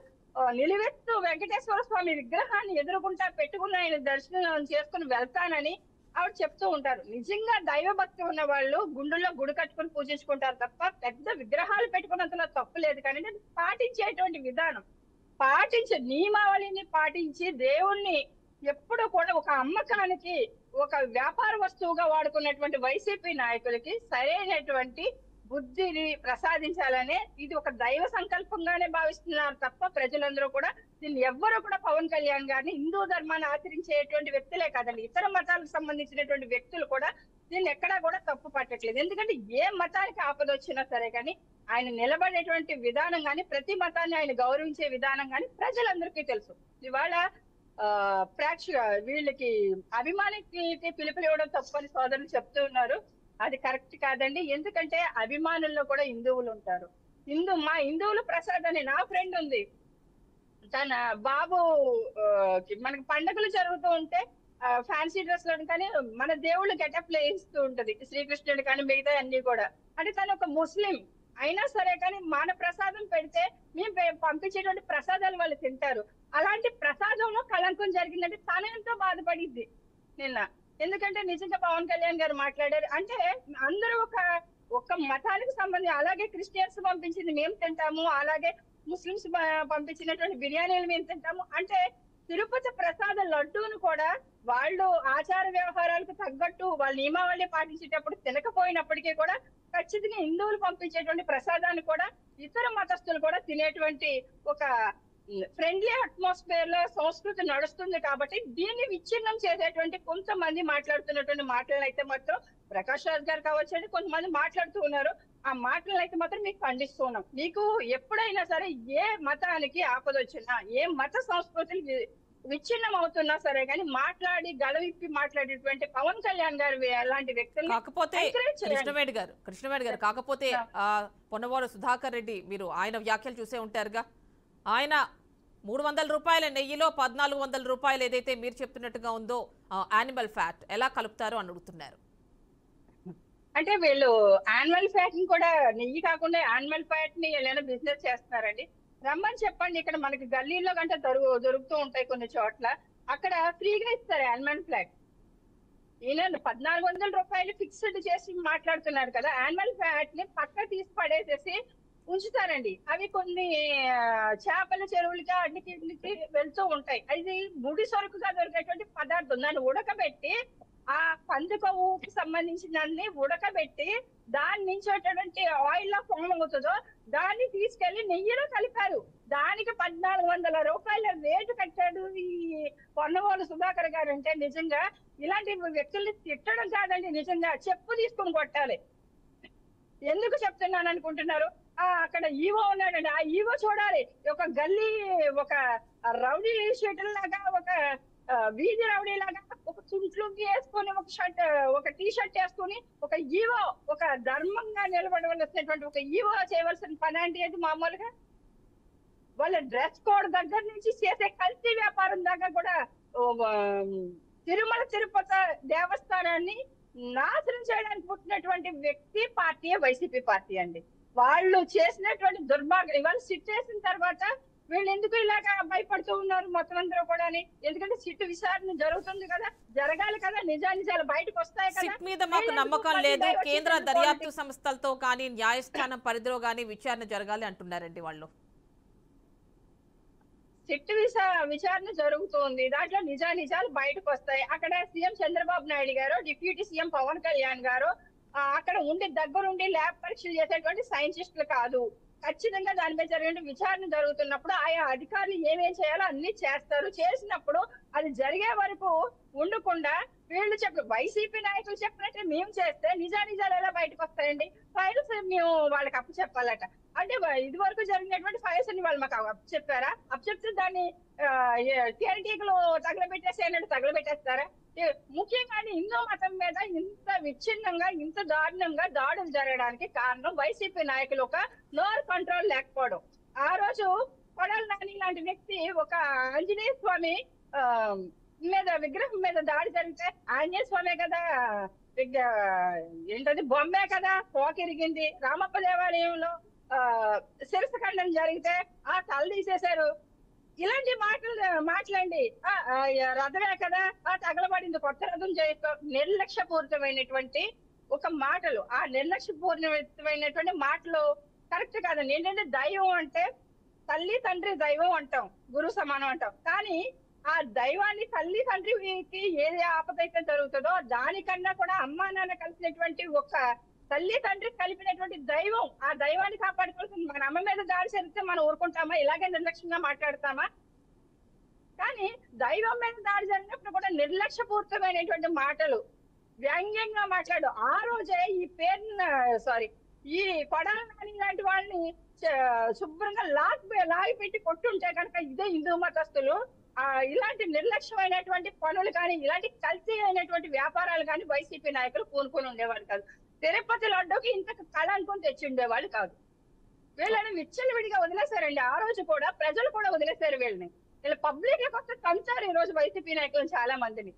Speaker 7: నిలువెత్తు వెంకటేశ్వర స్వామి విగ్రహాన్ని ఎదురుకుంటా పెట్టుకుని ఆయన దర్శనం చేసుకుని వెళ్తానని ఆవిడ చెప్తూ ఉంటారు. నిజంగా దైవభక్తి ఉన్న వాళ్ళు గుండెల్లో గుడి కట్టుకుని పూజించుకుంటారు తప్ప పెద్ద విగ్రహాలు పెట్టుకున్నంతలో తప్పు లేదు. కానీ పాటించేటువంటి విధానం, పాటించే నియమావళిని పాటించి దేవుణ్ణి ఎప్పుడు కూడా ఒక అమ్మకానికి ఒక వ్యాపార వస్తువుగా వాడుకున్నటువంటి వైసీపీ నాయకులకి సరైనటువంటి బుద్ధిని ప్రసాదించాలనే ఇది ఒక దైవ సంకల్పంగానే భావిస్తున్నారు తప్ప ప్రజలందరూ కూడా దీన్ని ఎవ్వరూ కూడా పవన్ కళ్యాణ్ గారిని హిందూ ధర్మాన్ని ఆచరించేటువంటి వ్యక్తులే కాదండి, ఇతర మతాలకు సంబంధించినటువంటి వ్యక్తులు కూడా దీన్ని ఎక్కడా కూడా తప్పు పట్టట్లేదు. ఎందుకంటే ఏ మతానికి ఆపద వచ్చినా సరే కానీ ఆయన నిలబడేటువంటి విధానం కానీ ప్రతి మతాన్ని ఆయన గౌరవించే విధానం కానీ ప్రజలందరికీ తెలుసు. ఇవాళ వీళ్ళకి అభిమానికి పిలుపులు ఇవ్వడం తప్పని సోదరులు చెప్తూ ఉన్నారు. అది కరెక్ట్ కాదండి, ఎందుకంటే అభిమానుల్లో కూడా హిందువులు ఉంటారు. మా హిందువుల ప్రసాద్ అని నా ఫ్రెండ్ ఉంది, తన బాబు మనకి పండుగలు జరుగుతూ ఉంటే ఫ్యాన్సీ డ్రెస్ లో కానీ మన దేవుళ్ళు గెటప్ వేయిస్తూ ఉంటది, శ్రీకృష్ణుడు కానీ మిగతా అన్ని కూడా. అంటే తను ఒక ముస్లిం అయినా సరే కానీ మన ప్రసాదం పెడితే మేము పంపించేటువంటి ప్రసాదాలు వాళ్ళు తింటారు. అలాంటి ప్రసాదంలో కళంకం జరిగిందంటే తన ఎంతో బాధపడిద్ది నిన్న. ఎందుకంటే నిజంగా పవన్ కళ్యాణ్ గారు మాట్లాడారు అంటే అందరూ ఒక మతానికి సంబంధించి, అలాగే క్రిస్టియన్స్ పంపించింది మేము తింటాము, అలాగే ముస్లిమ్స్ పంపించినటువంటి బిర్యానీలు మేము తింటాము అంటే తిరుపతి ప్రసాద లడ్డూను కూడా వాళ్ళు ఆచార వ్యవహారాలకు తగ్గట్టు వాళ్ళ నియమావళి పాటించేటప్పుడు తినకపోయినప్పటికీ కూడా ఖచ్చితంగా హిందువులు పంపించేటువంటి ప్రసాదాన్ని కూడా ఇతర మతస్థులు కూడా తినేటువంటి ఒక ఫ్రెండ్లీ అట్మాస్ఫియర్ లో సంస్కృతి నడుస్తుంది. కాబట్టి దీన్ని విచ్ఛిన్నం చేసేటువంటి కొంతమంది మాట్లాడుతున్నటువంటి మాటలను అయితే మాత్రం ప్రకాష్ రాజ్ గారు కావచ్చండి కొంతమంది మాట్లాడుతూ ఉన్నారు. ఆ మాటలను అయితే మాత్రం మీకు ఖండిస్తూ ఉన్నాం. మీకు ఎప్పుడైనా సరే ఏ మతానికి ఆపద వచ్చినా ఏ మత సంస్కృతులు విచ్ఛిన్నం అవుతున్నా సరే కానీ మాట్లాడి గళవిప్పి మాట్లాడేటువంటి పవన్ కళ్యాణ్ గారు అలాంటి వ్యక్తులు
Speaker 1: కాకపోతే కృష్ణవేణి గారు కాకపోతే పొన్నవారు సుధాకర్ రెడ్డి మీరు ఆయన వ్యాఖ్యలు చూసే ఉంటారుగా, ఆయన 300 రూపాయల నెయ్యిలో 1400 రూపాయలు ఏదైతే మీరు చెప్తున్నట్టుగా ఉందో యానిమల్ ఫ్యాట్ ఎలా కలుపుతారో అని అడుగుతున్నారు.
Speaker 7: అంటే వీళ్ళు యానిమల్ ఫ్యాట్ ని కూడా నెయ్యి కాకుండా యానిమల్ ఫ్యాట్ ని ఏదైనా బిజినెస్ చేస్తున్నారండి, రమ్మని చెప్పండి. ఇక్కడ మనకి గల్లీలో గంట దొరుకుతూ ఉంటాయి కొన్ని చోట్ల, అక్కడ ఫ్రీగా ఇస్తారు యానిమల్ ఫ్యాట్. ఈయన 1400 రూపాయలు ఫిక్స్డ్ చేసి మాట్లాడుతున్నారు కదా, యానిమల్ ఫ్యాట్ ని పక్క తీసి పడేసేసి ఉంచుతారండి. అవి కొన్ని చేపల చెరువులకి అన్నిటికి వెళ్తూ ఉంటాయి. అది ముడి సరుకుగా దొరికేటువంటి పదార్థం, దాన్ని ఉడకబెట్టి ఆ పంది కొవ్వుకి సంబంధించిన ఉడకబెట్టి దాని నుంచి వచ్చేటువంటి ఆయిల్ లో ఫామ్ అవుతుందో దాన్ని తీసుకెళ్లి నెయ్యిలో కలిపారు. దానికి 1400 రూపాయల రేటు కట్టాడు ఈ పొన్నవోలు సుధాకర్ గారు. అంటే నిజంగా ఇలాంటి వ్యక్తుల్ని తిట్టడం కాదండి, నిజంగా చెప్పు తీసుకుని కొట్టాలి. ఎందుకు చెప్తున్నాను అనుకుంటున్నారు? అక్కడ ఈవో ఉన్నాడండి, ఆ ఈవో చూడాలి. ఒక గల్లీ, ఒక రౌడీ షీటర్ లాగా, ఒక వీధి రౌడీ లాగా ఒక చుంట్లుంగి వేసుకొని, ఒక షర్ట్, ఒక టీ షర్ట్ వేసుకొని, ఒక ఈవో, ఒక ధర్మంగా నిలబడవలసినటువంటి ఒక ఈవో చేయవలసిన పని అంటే ఏది మామూలుగా? వాళ్ళ డ్రెస్ కోడ్ దగ్గర నుంచి చేసే కల్తీ వ్యాపారం దాకా కూడా తిరుమల తిరుపతి దేవస్థానాన్ని నాశనం చేయడానికి పుట్టినటువంటి వ్యక్తి పార్టీ వైసీపీ పార్టీ అండి. వాళ్ళు చేసినటువంటి దుర్మార్గం ఇవాళ సిట్ చేసిన తర్వాత వీళ్ళు ఎందుకు ఇలాగా భయపడుతూ ఉన్నారు మొత్తం అందరూ కూడా? ఎందుకంటే సిట్ విచారణ జరుగుతుంది కదా, జరగాలి కదా, నిజానిజాలు బయటకు వస్తాయి కదా.
Speaker 1: సిట్ మీద మాకు నమ్మకం లేదు, కేంద్ర దర్యాప్తు సంస్థలతో కానీ న్యాయస్థానం పరిధిలో కానీ విచారణ జరగాలి అంటున్నారండి వాళ్ళు.
Speaker 7: సిట్ విచారణ జరుగుతుంది, దాంట్లో నిజాలు బయటకు వస్తాయి. అక్కడ సీఎం చంద్రబాబు నాయుడు గారు, డిప్యూటీ సీఎం పవన్ కళ్యాణ్ గారు అక్కడ ఉండి దగ్గరుండి ల్యాబ్ పరీక్షలు చేసేటువంటి సైంటిస్టులు కాదు. ఖచ్చితంగా దానిపై జరిగిన విచారణ జరుగుతున్నప్పుడు ఆయా అధికారులు ఏమేం చేయాలో అన్ని చేస్తారు. చేసినప్పుడు అది జరిగే వరకు ఉండకుండా వీళ్ళు వైసీపీ నాయకులు చెప్పినట్టు మేము చేస్తే నిజాలు ఎలా బయటకు వస్తాయండి? ఫైల్స్ మేము వాళ్ళకి అప్పు చెప్పాలట. అంటే ఇది వరకు జరిగినటువంటి ఫైల్స్ అన్ని వాళ్ళు మాకు అప్పు చెప్పారా? అప్పు చెప్తే దాన్ని టీఆర్టీలు తగలబెట్టేసి అన్నట్టు తగలబెట్టేస్తారా? ముఖ్యంగా హిందూ మతం మీద ఇంత విచ్ఛిన్నంగా, ఇంత దారుణంగా దాడులు జరగడానికి కారణం వైసీపీ నాయకులు ఒక నోర్ కంట్రోల్ లేకపోవడం. ఆ రోజు కొడాలి నాని లాంటి వ్యక్తి ఒక ఆంజనేయ స్వామి మీద విగ్రహం మీద దాడి జరిగితే, ఆంజనేయ స్వామి కదా ఏంటది బొమ్మే కదా పోకిరిగింది. రామప్ప దేవాలయంలో శిరస ఖండన జరిగితే ఆ తల తీసేశారు. ఇలాంటి మాట్లాడి రథమే కదా తగలబడింది, కొత్త రథం చేస్తూ నిర్లక్ష్యపూరితమైనటువంటి ఒక మాటలు. ఆ నిర్లక్ష్యపూరితమైనటువంటి మాటలు కరెక్ట్ కాదండి. ఏంటంటే దైవం అంటే తల్లి తండ్రి దైవం అంటాం, గురు సమానం అంటాం. కానీ ఆ దైవాన్ని తల్లి తండ్రికి ఏది ఆపదైతే జరుగుతుందో దానికన్నా కూడా అమ్మా నాన్న కలిసినటువంటి ఒక తల్లి తండ్రి కలిపినటువంటి దైవం, ఆ దైవాన్ని కాపాడుకోవాల్సింది. మన అమ్మ మీద దాడి జరిగితే మనం ఊరుకుంటామా? ఇలాగే నిర్లక్ష్యంగా మాట్లాడతామా? కానీ దైవం మీద దాడి జరిగినప్పుడు కూడా నిర్లక్ష్యపూరితమైనటువంటి మాటలు, వ్యంగ్యంగా మాట్లాడు. ఆ రోజే ఈ ఈ కొడాలి నాని లాంటి వాళ్ళని శుభ్రంగా లాగి పెట్టి కొట్టుంటే కనుక ఇదే హిందూ మతస్థులు ఇలాంటి నిర్లక్ష్యమైనటువంటి పనులు కానీ, ఇలాంటి కల్తీ అయినటువంటి వ్యాపారాలు కానీ వైసీపీ నాయకులు పూనుకొని ఉండేవాళ్ళు కాదు. తిరుపతి లడ్డూకి ఇంత కళంకం తెచ్చి ఉండేవాళ్ళు కాదు. వీళ్ళని విచ్చలవిడిగా వదిలేశారండి. ఆ రోజు కూడా ప్రజలు కూడా వదిలేశారు వీళ్ళని. వీళ్ళు పబ్లిక్ లకు వస్తే తంచారు ఈ రోజు వైసీపీ నాయకులను, చాలా మందిని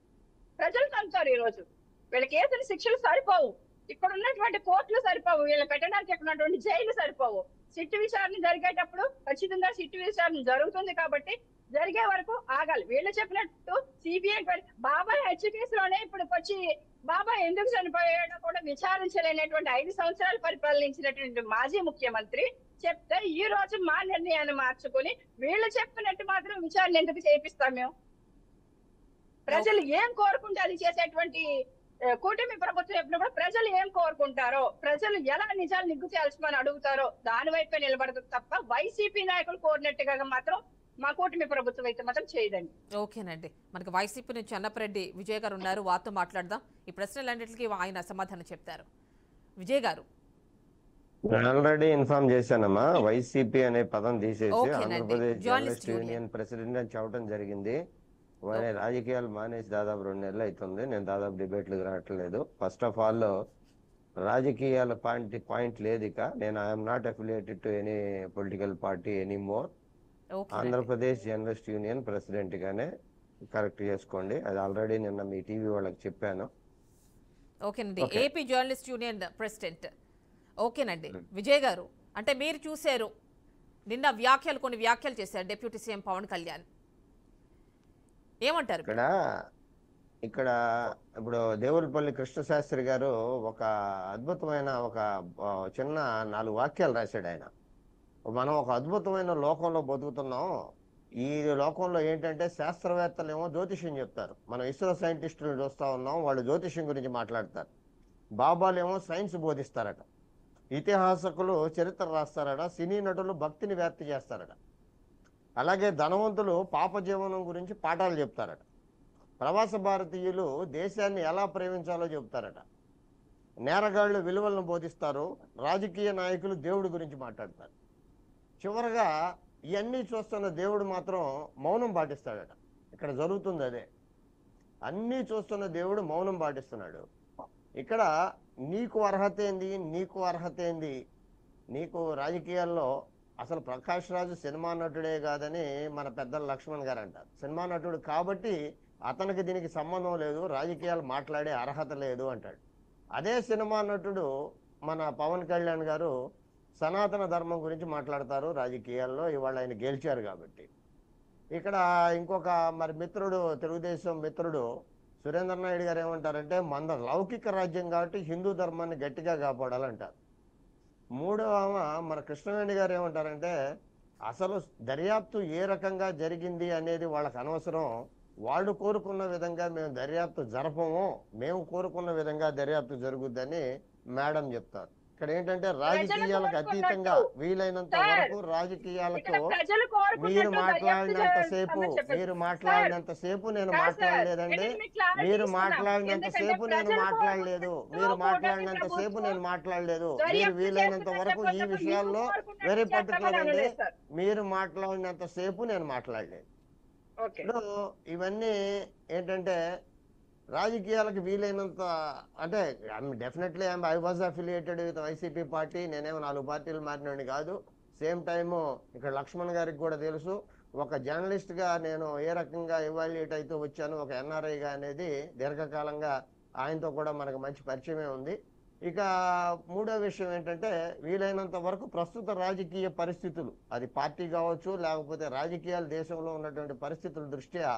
Speaker 7: ప్రజలు తంచారు. ఈ రోజు వీళ్ళకి వేసిన శిక్షలు సరిపోవు, ఇక్కడ ఉన్నటువంటి కోర్టులు సరిపోవు, వీళ్ళు పెట్టడానికి ఇక్కడ ఉన్నటువంటి జైలు సరిపోవు. సిట్టు విచారణ జరిగేటప్పుడు ఖచ్చితంగా సిట్టు విచారణ జరుగుతుంది కాబట్టి జరిగే వరకు ఆగాలి. వీళ్ళు చెప్పినట్టు సిబిఐ బాబాయ్ హత్య కేసులోనే ఇప్పుడు వచ్చి బాబాయ్ ఎందుకు చనిపోయాడో కూడా విచారించలేనటువంటి 5 సంవత్సరాలు పరిపాలించినటువంటి మాజీ ముఖ్యమంత్రి చెప్తే ఈ రోజు మా నిర్ణయాన్ని మార్చుకుని వీళ్ళు చెప్పినట్టు మాత్రం విచారణ ఎందుకు చేపిస్తాం మేము? ప్రజలు ఏం కోరుకుంటే అది చేసేటువంటి కూటమి ప్రభుత్వం చెప్పినప్పుడు ప్రజలు ఏం కోరుకుంటారో, ప్రజలు ఎలా నిజాలు నిగ్గు తేల్చమని అడుగుతారో దాని వైపే నిలబడదు తప్ప వైసీపీ నాయకులు కోరినట్టుగా మాత్రం మా కూటమి ప్రభుత్వం అయితే మాత్రం చేయదండి.
Speaker 1: ఓకేనండి, మనకి వైసీపీ నుంచి అన్నపరెడ్డి విజయ్ గారు ఉన్నారు, వారితో మాట్లాడదాం. ఈ ప్రశ్నలన్నింటికి ఆయన సమాధానం చెప్తారు. విజయ్ గారు,
Speaker 8: ఆల్రెడీ ఇన్ఫార్మ్ చేశానమ్మా, వైసీపీ అనే పదం తీసేసి ఆంధ్రప్రదేశ్ జర్నలిస్ట్ యూనియన్ ప్రెసిడెంట్ అని చెప్పడం జరిగింది. రాజకీయాలు మానేసి దాదాపు 2 నెలలు అవుతుంది. నేను దాదాపు డిబేట్లకు రావట్లేదు. ఫస్ట్ ఆఫ్ ఆల్ రాజకీయాల పాయింట్ లేదు. ఇక నేను I'm not affiliated to any political party any more. Andhra Pradesh journalist union president గానే కరెక్ట్ చేసుకోండి. అది ఆల్రెడీ నిన్న మీ టీవీ వాళ్ళకి చెప్పాను.
Speaker 1: ఓకేనండి, ఏపీ జర్నలిస్ట్ యూనియన్ ప్రెసిడెంట్. ఓకేనండి విజయ్ గారు, అంటే మీరు చూశారు నిన్న కొన్ని వ్యాఖ్యలు చేశారు డిప్యూటీ సీఎం పవన్ కళ్యాణ్, ఏమంటారు?
Speaker 8: ఇక్కడ ఇప్పుడు దేవులపల్లి కృష్ణశాస్త్రి గారు ఒక అద్భుతమైన ఒక చిన్న 4 వాక్యాలు రాశాడు ఆయన. మనం ఒక అద్భుతమైన లోకంలో బతుకుతున్నాం, ఈ లోకంలో ఏంటంటే శాస్త్రవేత్తలు ఏమో జ్యోతిష్యం చెప్తారు. మనం ఇస్రో సైంటిస్టులు చూస్తూ ఉన్నాం, వాళ్ళు జ్యోతిష్యం గురించి మాట్లాడతారు. బాబాలు ఏమో సైన్స్ బోధిస్తారట, ఇతిహాసకులు చరిత్ర రాస్తారట, సినీ నటులు భక్తిని వ్యాప్తి చేస్తారట, అలాగే ధనవంతులు పాప జీవనం గురించి పాఠాలు చెప్తారట, ప్రవాస భారతీయులు దేశాన్ని ఎలా ప్రేమించాలో చెప్తారట, నేరగాళ్లు విలువలను బోధిస్తారు, రాజకీయ నాయకులు దేవుడి గురించి మాట్లాడతారు. చివరగా ఇవన్నీ చూస్తున్న దేవుడు మాత్రం మౌనం పాటిస్తాడట. ఇక్కడ జరుగుతుంది అదే. అన్నీ చూస్తున్న దేవుడు మౌనం పాటిస్తున్నాడు. ఇక్కడ నీకు అర్హత ఏంది, నీకు అర్హత ఏంది? నీకు రాజకీయాల్లో అసలు ప్రకాష్ రాజు సినిమా నటుడే కాదని మన పెద్దల లక్ష్మణ్ గారు అంటారు. సినిమా నటుడు కాబట్టి అతనికి దీనికి సంబంధం లేదు, రాజకీయాలు మాట్లాడే అర్హత లేదు అంటాడు. అదే సినిమా నటుడు మన పవన్ కళ్యాణ్ గారు సనాతన ధర్మం గురించి మాట్లాడతారు రాజకీయాల్లో. ఇవాళ ఆయన గెలిచారు కాబట్టి. ఇక్కడ ఇంకొక మరి మిత్రుడు, తెలుగుదేశం మిత్రుడు సురేంద్ర నాయుడు గారు ఏమంటారంటే, మన లౌకిక రాజ్యం కాబట్టి హిందూ ధర్మాన్ని గట్టిగా కాపాడాలంటారు. మూడవ మన కృష్ణవేణి గారు ఏమంటారంటే, అసలు దర్యాప్తు ఏ రకంగా జరిగింది అనేది వాళ్ళకి అనవసరం, వాళ్ళు కోరుకున్న విధంగా మేము దర్యాప్తు జరపము, మేము కోరుకున్న విధంగా దర్యాప్తు జరుగుద్దని మేడం చెప్తారు. ఇక్కడ ఏంటంటే రాజకీయాలకు అతీతంగా వీలైనంత వరకు రాజకీయాలతో మీరు మాట్లాడినంతసేపు నేను మాట్లాడలేదండి, మీరు మాట్లాడినంతసేపు నేను మాట్లాడలేదు, మీరు వీలైనంత వరకు ఈ విషయాల్లో వెరీ పర్టికులర్ అండి, మీరు మాట్లాడినంతసేపు నేను మాట్లాడలేదు. ఇప్పుడు ఇవన్నీ ఏంటంటే రాజకీయాలకు వీలైనంత, అంటే definitely I was affiliated with YCP party, నేనేమో 4 పార్టీలు మారినోడిని కాదు. సేమ్ టైము ఇక్కడ లక్ష్మణ్ గారికి కూడా తెలుసు, ఒక జర్నలిస్ట్గా నేను ఏ రకంగా ఎవాల్యుయేట్ అయితే వచ్చాను, ఒక ఎన్ఆర్ఐగా అనేది దీర్ఘకాలంగా ఆయనతో కూడా మనకు మంచి పరిచయమే ఉంది. ఇక మూడో విషయం ఏంటంటే, వీలైనంత వరకు ప్రస్తుత రాజకీయ పరిస్థితులు, అది పార్టీ కావచ్చు లేకపోతే రాజకీయాలు దేశంలో ఉన్నటువంటి పరిస్థితుల దృష్ట్యా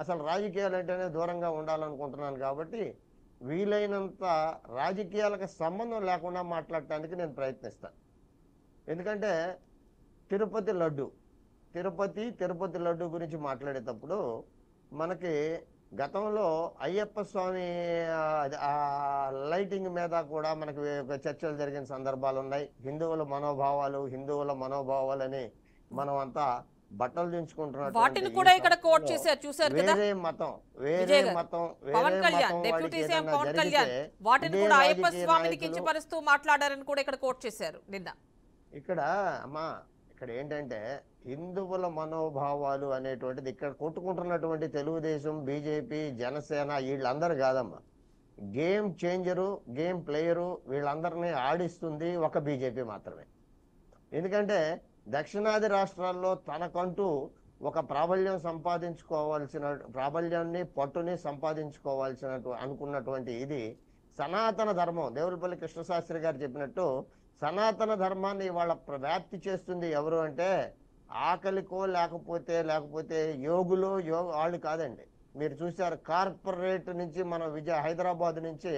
Speaker 8: అసలు రాజకీయాలు అంటేనే దూరంగా ఉండాలనుకుంటున్నాను. కాబట్టి వీలైనంత రాజకీయాలకు సంబంధం లేకుండా మాట్లాడటానికి నేను ప్రయత్నిస్తాను. ఎందుకంటే తిరుపతి లడ్డు గురించి మాట్లాడేటప్పుడు మనకి గతంలో అయ్యప్ప స్వామి లైటింగ్ మీద కూడా మనకి చర్చలు జరిగిన సందర్భాలు ఉన్నాయి. హిందువుల మనోభావాలని మనం అంతా బట్టలు దించుకుంటున్నట్టు
Speaker 1: వాటిని కూడా ఇక్కడ కోట్ చేశారు, చూశారు కదా.
Speaker 8: వేరే మతం
Speaker 1: పవన్ కళ్యాణ్, డిప్యూటీ సీఎం పవన్ కళ్యాణ్ వాటిని కూడా అయ్యప్ప స్వామిని కించపరుస్తూ మాట్లాడారని కూడా ఇక్కడ కోట్ చేశారు నిన్న.
Speaker 8: ఇక్కడ ఏంటంటే హిందువుల మనోభావాలు అనేటువంటిది ఇక్కడ కొట్టుకుంటున్నటువంటి తెలుగుదేశం, బీజేపీ, జనసేన వీళ్ళందరూ కాదమ్మా. గేమ్ చేంజరు, గేమ్ ప్లేయరు వీళ్ళందరినీ ఆడిస్తుంది ఒక బీజేపీ మాత్రమే. ఎందుకంటే దక్షిణాది రాష్ట్రాల్లో తనకంటూ ఒక ప్రాబల్యాన్ని పట్టుని సంపాదించుకోవాల్సినట్టు అనుకున్నటువంటి ఇది సనాతన ధర్మం. దేవులపల్లి కృష్ణశాస్త్రి గారు చెప్పినట్టు సనాతన ధర్మాన్ని వాళ్ళ వ్యాప్తి చేస్తుంది ఎవరు అంటే ఆకలికో లేకపోతే యోగులు వాళ్ళు కాదండి. మీరు చూశారు కార్పొరేట్ నుంచి మన హైదరాబాద్ నుంచి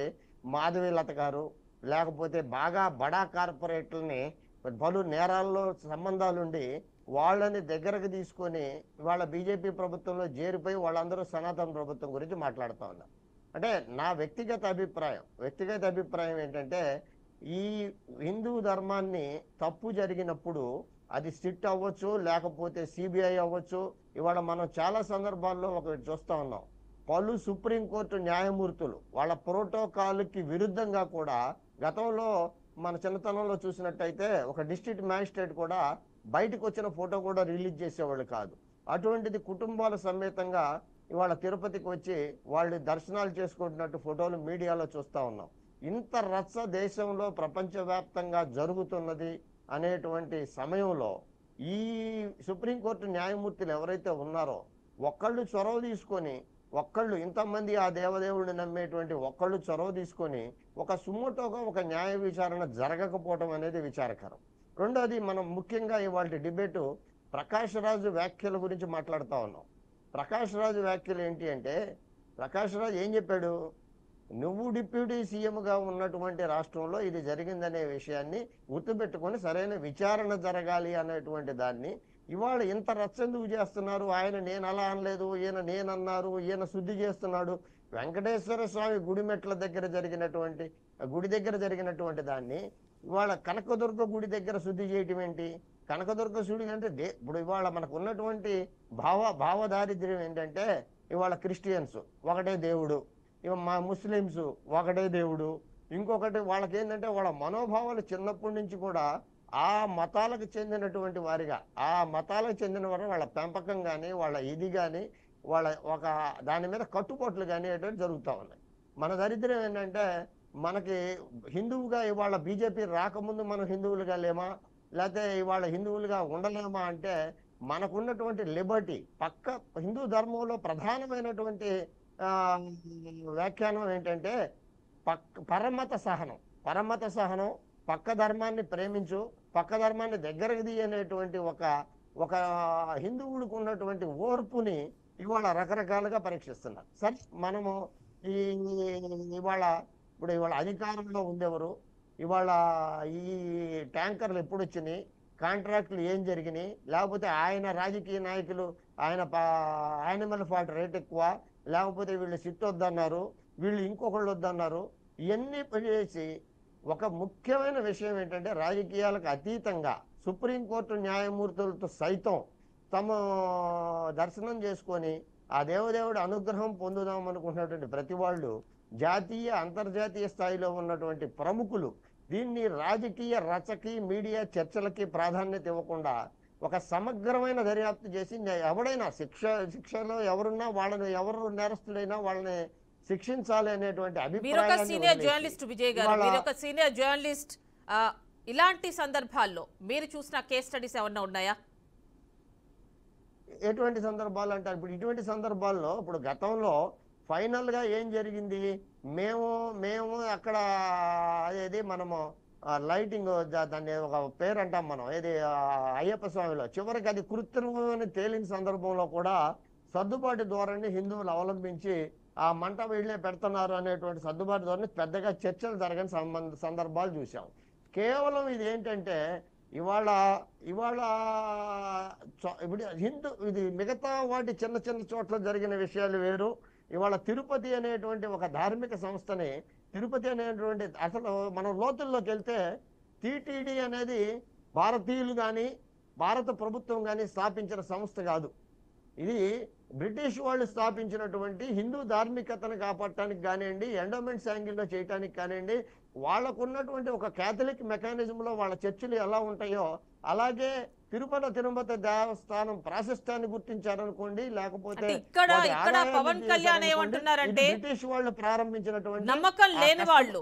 Speaker 8: మాధవీలత గారు, లేకపోతే బాగా బడా కార్పొరేట్లని పలు నేరాల్లో సంబంధాలుండి వాళ్ళని దగ్గరకు తీసుకొని వాళ్ళ బీజేపీ ప్రభుత్వంలో చేరిపోయి వాళ్ళందరూ సనాతన ప్రభుత్వం గురించి మాట్లాడుతూ ఉన్నారు. అంటే నా వ్యక్తిగత అభిప్రాయం ఏంటంటే, ఈ హిందూ ధర్మాన్ని తప్పు జరిగినప్పుడు అది సిట్ అవ్వచ్చు లేకపోతే సిబిఐ అవ్వచ్చు. ఇవాళ మనం చాలా సందర్భాల్లో ఒకటి చూస్తూ ఉన్నాం, పలు సుప్రీంకోర్టు న్యాయమూర్తులు వాళ్ళ ప్రోటోకాల్కి విరుద్ధంగా కూడా గతంలో మన చిన్నతనంలో చూసినట్టయితే ఒక డిస్ట్రిక్ట్ మ్యాజిస్ట్రేట్ కూడా బయటకు వచ్చిన ఫోటో కూడా రిలీజ్ చేసేవాళ్ళు కాదు. అటువంటిది కుటుంబాల సమేతంగా ఇవాళ తిరుపతికి వచ్చి వాళ్ళు దర్శనాలు చేసుకుంటున్నట్టు ఫోటోలు మీడియాలో చూస్తూ ఉన్నాం. ఇంత రచ్చ దేశంలో ప్రపంచవ్యాప్తంగా జరుగుతున్నది అనేటువంటి సమయంలో ఈ సుప్రీంకోర్టు న్యాయమూర్తులు ఎవరైతే ఉన్నారో ఒక్కళ్ళు చొరవ తీసుకొని, ఒక్కళ్ళు ఇంతమంది ఆ దేవదేవుడిని నమ్మేటువంటి ఒక్కళ్ళు చొరవ తీసుకొని ఒక సుమోటోగా ఒక న్యాయ విచారణ జరగకపోవడం అనేది విచారకరం. రెండోది, మనం ముఖ్యంగా ఇవాళ డిబేటు ప్రకాష్ రాజు వ్యాఖ్యల గురించి మాట్లాడుతూ ఉన్నాం. ప్రకాష్ రాజు వ్యాఖ్యలు ఏంటి అంటే, ప్రకాష్ రాజు ఏం చెప్పాడు, నువ్వు డిప్యూటీ సీఎంగా ఉన్నటువంటి రాష్ట్రంలో ఇది జరిగిందనే విషయాన్ని గుర్తుపెట్టుకొని సరైన విచారణ జరగాలి అనేటువంటి దాన్ని ఇవాళ ఇంత రచ్చెందుకు చేస్తున్నారు? ఆయన నేను అలా అనలేదు, ఈయన నేనన్నారు, ఈయన శుద్ధి చేస్తున్నాడు. వెంకటేశ్వర స్వామి గుడి మెట్ల దగ్గర గుడి దగ్గర జరిగినటువంటి దాన్ని ఇవాళ కనకదుర్గ గుడి దగ్గర శుద్ధి చేయటం ఏంటి? కనకదుర్గ శుద్ధి అంటే ఇప్పుడు ఇవాళ మనకు ఉన్నటువంటి భావదారిద్ర్యం ఏంటంటే, ఇవాళ క్రిస్టియన్స్ ఒకటే దేవుడు, మా ముస్లిమ్స్ ఒకటే దేవుడు, ఇంకొకటి వాళ్ళకి ఏంటంటే వాళ్ళ మనోభావాలు చిన్నప్పటి నుంచి కూడా ఆ మతాలకు చెందినటువంటి వారిగా, ఆ మతాలకు చెందిన వారు వాళ్ళ పెంపకం కానీ, వాళ్ళ ఇది కానీ, వాళ్ళ ఒక దాని మీద కట్టుబాట్లు కానీ అటువంటి జరుగుతూ ఉన్నాయి. మన దరిద్రం ఏంటంటే, మనకి హిందువుగా ఇవాళ బీజేపీ రాకముందు మనం హిందువులుగా లేమా, లేకపోతే ఇవాళ హిందువులుగా ఉండలేమా అంటే, మనకున్నటువంటి లిబర్టీ హిందూ ధర్మంలో ప్రధానమైనటువంటి వ్యాఖ్యానం ఏంటంటే పరమత సహనం, పక్క ధర్మాన్ని ప్రేమించు, పక్క ధర్మాన్ని దగ్గరకు తీయనేటువంటి ఒక హిందువుడికి ఉన్నటువంటి ఓర్పుని ఇవాళ రకరకాలుగా పరీక్షిస్తున్నారు. సరే, మనము ఇవాళ అధికారంలో ఉండేవారు, ఇవాళ ఈ ట్యాంకర్లు ఎప్పుడు వచ్చినాయి, కాంట్రాక్టులు ఏం జరిగినాయి, లేకపోతే ఆయన రాజకీయ నాయకులు ఆయన యానిమల్ ఫాల్ట్ రేట్ ఎక్కువ, లేకపోతే వీళ్ళు సిట్ వద్దన్నారు, వీళ్ళు ఇంకొకళ్ళు వద్దన్నారు, ఇవన్నీ పనిచేసి ఒక ముఖ్యమైన విషయం ఏంటంటే, రాజకీయాలకు అతీతంగా సుప్రీంకోర్టు న్యాయమూర్తులతో సైతం తమ దర్శనం చేసుకొని ఆ దేవదేవుడి అనుగ్రహం పొందుదాం అనుకుంటున్నటువంటి ప్రతి వాళ్ళు, జాతీయ అంతర్జాతీయ స్థాయిలో ఉన్నటువంటి ప్రముఖులు దీన్ని రాజకీయ రచకి మీడియా చర్చలకి ప్రాధాన్యత ఇవ్వకుండా ఒక సమగ్రమైన దర్యాప్తు చేసి ఎవడైనా శిక్షలో ఎవరున్నా వాళ్ళని, ఎవరు నేరస్తులైనా వాళ్ళని శిక్షించాలి అనేటువంటి అభిప్రాయం.
Speaker 1: సీనియర్ జర్నలిస్ట్ విజయ్ గారు, మీరు ఒక సీనియర్ జర్నలిస్ట్, ఇలాంటి సందర్భాల్లో మీరు చూసిన కేస్ స్టడీస్ ఏమన్నా ఉన్నాయా?
Speaker 8: ఎటువంటి సందర్భాలు అంటారు? ఇప్పుడు ఇటువంటి సందర్భాల్లో ఇప్పుడు గతంలో ఫైనల్ గా ఏం జరిగింది, మేము అక్కడ అదేది మనము లైటింగ్, దాన్ని ఒక పేరు అంటాం మనం, ఏది అయ్యప్ప స్వామిలో చివరికి అది కృత్రిమని తేలిన సందర్భంలో కూడా సర్దుబాటు ధోరణి హిందువులు అవలంబించి ఆ మంట వీళ్ళే పెడుతున్నారు అనేటువంటి సర్దుబాటు ధోరణి పెద్దగా చర్చలు జరగని సందర్భాలు చూసాం. కేవలం ఇది ఏంటంటే ఇవాళ ఇది మిగతా వాటి చిన్న చిన్న చోట్ల జరిగిన విషయాలు వేరు. ఇవాళ తిరుపతి అనేటువంటి ఒక ధార్మిక సంస్థని, తిరుపతి అనేటువంటి అసలు మనం లోతుల్లోకి వెళ్తే టీటీడీ అనేది భారతీయులు కానీ భారత ప్రభుత్వం కానీ స్థాపించిన సంస్థ కాదు. ఇది బ్రిటిష్ వాళ్ళు స్థాపించినటువంటి హిందూ ధార్మికతను కాపాడటానికి కానివ్వండి, ఎండోమెంట్స్ యాంగిల్లో చేయటానికి కానివ్వండి, వాళ్ళకున్నటువంటి ఒక క్యాథలిక్ మెకానిజంలో వాళ్ళ చర్చిలు ఎలా ఉంటాయో అలాగే తిరుపతి దేవస్థానం ప్రాశస్త్యాన్ని గుర్తించారనుకోండి, లేకపోతే
Speaker 1: పవన్ కళ్యాణ్ ఏమంటున్నారంటే
Speaker 8: బ్రిటిష్ వాళ్ళు ప్రారంభించినటువంటి
Speaker 1: నమ్మకం లేని వాళ్ళు,